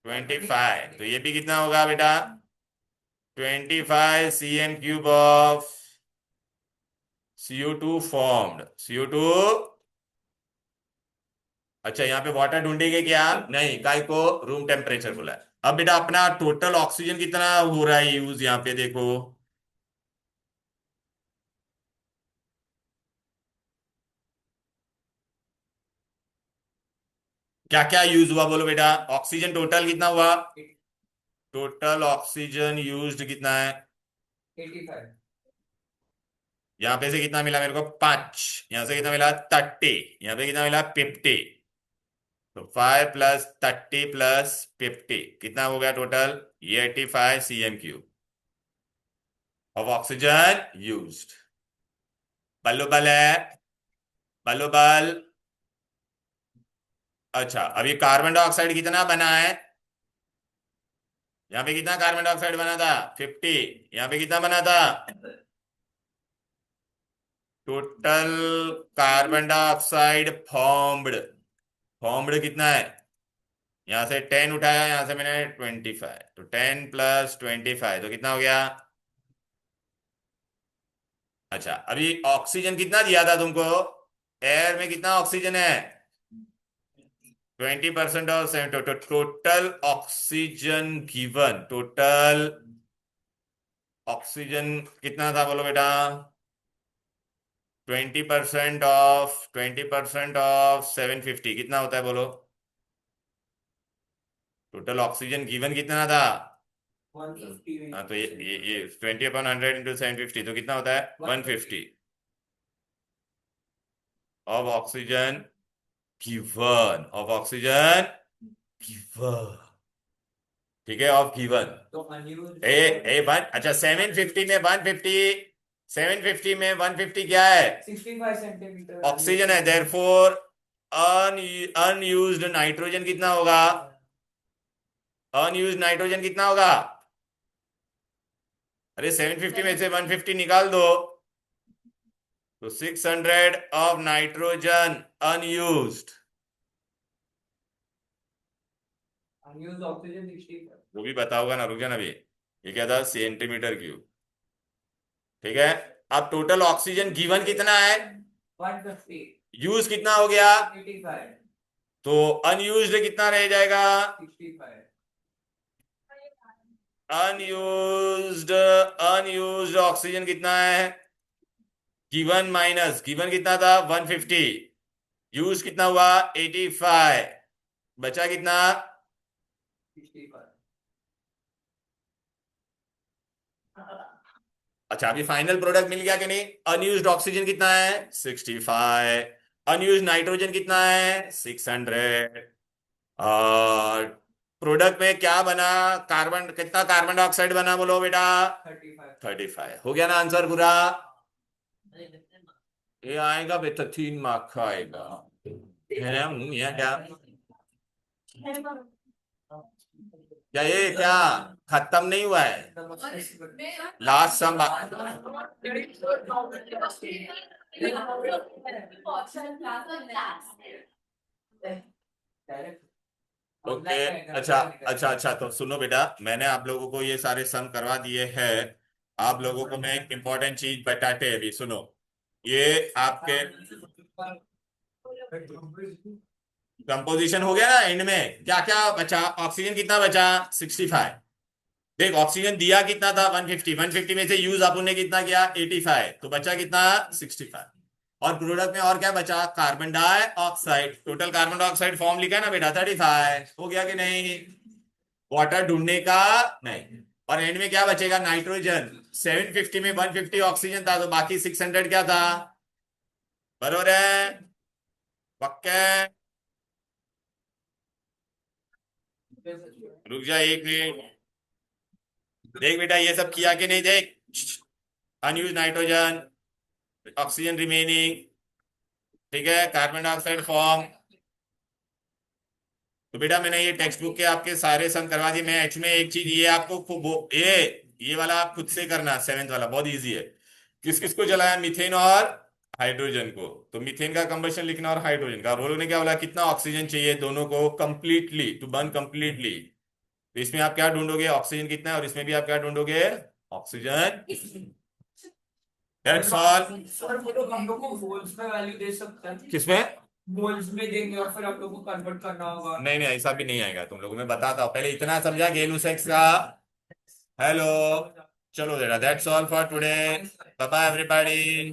[SPEAKER 1] 25। तो ये भी कितना होगा बेटा 25 CM³ of CO2 formed, CO2। अच्छा यहाँ पे वाटर ढूंढेंगे क्या, नहीं, काय को रूम टेम्परेचर बोला है। अब बेटा अपना टोटल ऑक्सीजन कितना हो रहा है यूज, यहाँ पे देखो, क्या क्या यूज हुआ बोलो बेटा, ऑक्सीजन टोटल कितना हुआ, टोटल ऑक्सीजन यूज्ड कितना है,
[SPEAKER 2] 85।
[SPEAKER 1] यहाँ पे से कितना मिला मेरे को 5, यहाँ से कितना मिला 30, यहाँ पे कितना मिला 50। तो 5 + 30 + 50 कितना हो गया टोटल, ये 85 CM³ ऑफ ऑक्सीजन यूज्ड। बल्लो बल है, बल्लो बल। अच्छा अभी कार्बन डाइऑक्साइड कितना बना है, यहाँ पे कितना कार्बन डाइऑक्साइड बना था 50, यहाँ पे कितना बना था, total carbon dioxide formed, formed कितना है, यहां से 10 उठाया, यहां से मैंने 25, तो 10 + 25 तो कितना हो गया। अच्छा अभी ऑक्सीजन कितना दिया था तुमको, एयर में कितना ऑक्सीजन है 20% of total oxygen given, total oxygen कितना था बोलो बेटा, 20% ऑफ 750 कितना होता है बोलो, टोटल ऑक्सीजन गिवन कितना था,
[SPEAKER 2] 150।
[SPEAKER 1] हाँ तो ये 20/100 × 750 तो कितना होता है 150 of oxygen given, of oxygen given, ठीक है, ऑफ गिवन।
[SPEAKER 2] तो अनयूज्ड
[SPEAKER 1] ए ए वन, अच्छा 750 में 150, 750 में 150 क्या है
[SPEAKER 2] 65 सेंटीमीटर
[SPEAKER 1] ऑक्सीजन है, देयरफॉर अनयूज्ड नाइट्रोजन कितना होगा, अनयूज्ड नाइट्रोजन कितना होगा, अरे 750 में से 150 निकाल दो, तो 600 of nitrogen unused,
[SPEAKER 2] unused oxygen 65।
[SPEAKER 1] वो भी बताओगा ना, रुक जाना अभी, ये क्या था सेंटीमीटर क्यूब, ठीक है। अब टोटल ऑक्सीजन गिवन कितना है,
[SPEAKER 2] 150।
[SPEAKER 1] यूज कितना हो गया,
[SPEAKER 2] 85।
[SPEAKER 1] तो अनयूज्ड कितना रह जाएगा,
[SPEAKER 2] 65।
[SPEAKER 1] अनयूज्ड, अनयूज्ड ऑक्सीजन कितना है, गिवन माइनस गिवन कितना था 150, यूज कितना हुआ 85, बचा कितना,
[SPEAKER 2] 65।
[SPEAKER 1] अच्छा अभी फाइनल प्रोडक्ट मिल गया कि नहीं? अनयूज्ड ऑक्सीजन कितना है? 65। अनयूज्ड नाइट्रोजन कितना है? 600। और प्रोडक्ट में क्या बना? कार्बन, कितना कार्बन डाइऑक्साइड बना बोलो बेटा?
[SPEAKER 2] 35
[SPEAKER 1] 35। हो गया ना आंसर पूरा? ये आएगा बेटा, 3 मार्क का आएगा। है मुंह या क्या? क्या ये क्या खत्म नहीं हुआ है? लास्ट सम। ओके। अच्छा अच्छा अच्छा, तो सुनो बेटा, मैंने आप लोगों को ये सारे सम करवा दिए हैं। आप लोगों को मैं एक इंपॉर्टेंट चीज बताते हैं अभी, सुनो। ये आपके कंपोजिशन हो गया ना, एंड में क्या क्या बचा? ऑक्सीजन कितना बचा? 65। देख ऑक्सीजन दिया कितना था? 150। 150 में से यूज अपन ने कितना किया? 85। तो बचा कितना? 65। और प्रोडक्ट में और क्या बचा? Carbon dioxide. Total carbon dioxide form लिखा है ना बेटा, 35। हो गया कि नहीं? वाटर ढूंढने का नहीं। और एंड में क्या बचेगा? नाइट्रोजन। 750 में 150 ऑक्सीजन था, तो बाकी 600 क्या था? बरोबर है? पक्के? रुक जा एक मिनट। देख बेटा, ये सब किया कि नहीं? देख, अनयूज नाइट्रोजन, ऑक्सीजन रिमेनिंग, ठीक है, कार्बन डाइऑक्साइड फॉर्म। तो बेटा मैंने ये टेक्स्ट बुक के आपके सारे सम करवा दिए। मैं एच में एक चीज ये आपको ये वाला आप खुद से करना, 7th वाला बहुत इजी है। किस किस को जलाया? मीथेन और हाइड्रोजन को। तो मीथेन का कंबशन लिखना और हाइड्रोजन का। रोल ने क्या बोला? कितना ऑक्सीजन चाहिए दोनों को कंप्लीटली टू बर्न कंप्लीटली? तो इसमें आप क्या ढूंढोगे? ऑक्सीजन कितना है, और इसमें भी आप क्या ढूंढोगे? ऑक्सीजन। That's all.
[SPEAKER 2] सर वो लोग हम लोग को वोल्ट्स में वैल्यू दे सकते हैं,
[SPEAKER 1] किसमें?
[SPEAKER 2] वोल्ट्स में देंगे और फिर आप लोग को कन्वर्ट करना होगा।
[SPEAKER 1] नहीं नहीं, ऐसा भी नहीं आएगा तुम लोगों में, बताता हूं। पहले इतना समझा गेलू सेक्स का। हेलो, चलो बेटा, that's all for today. Bye bye everybody.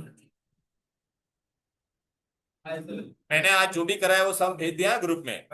[SPEAKER 1] मैंने आज जो भी करा है वो सब भेज दिया ग्रुप में।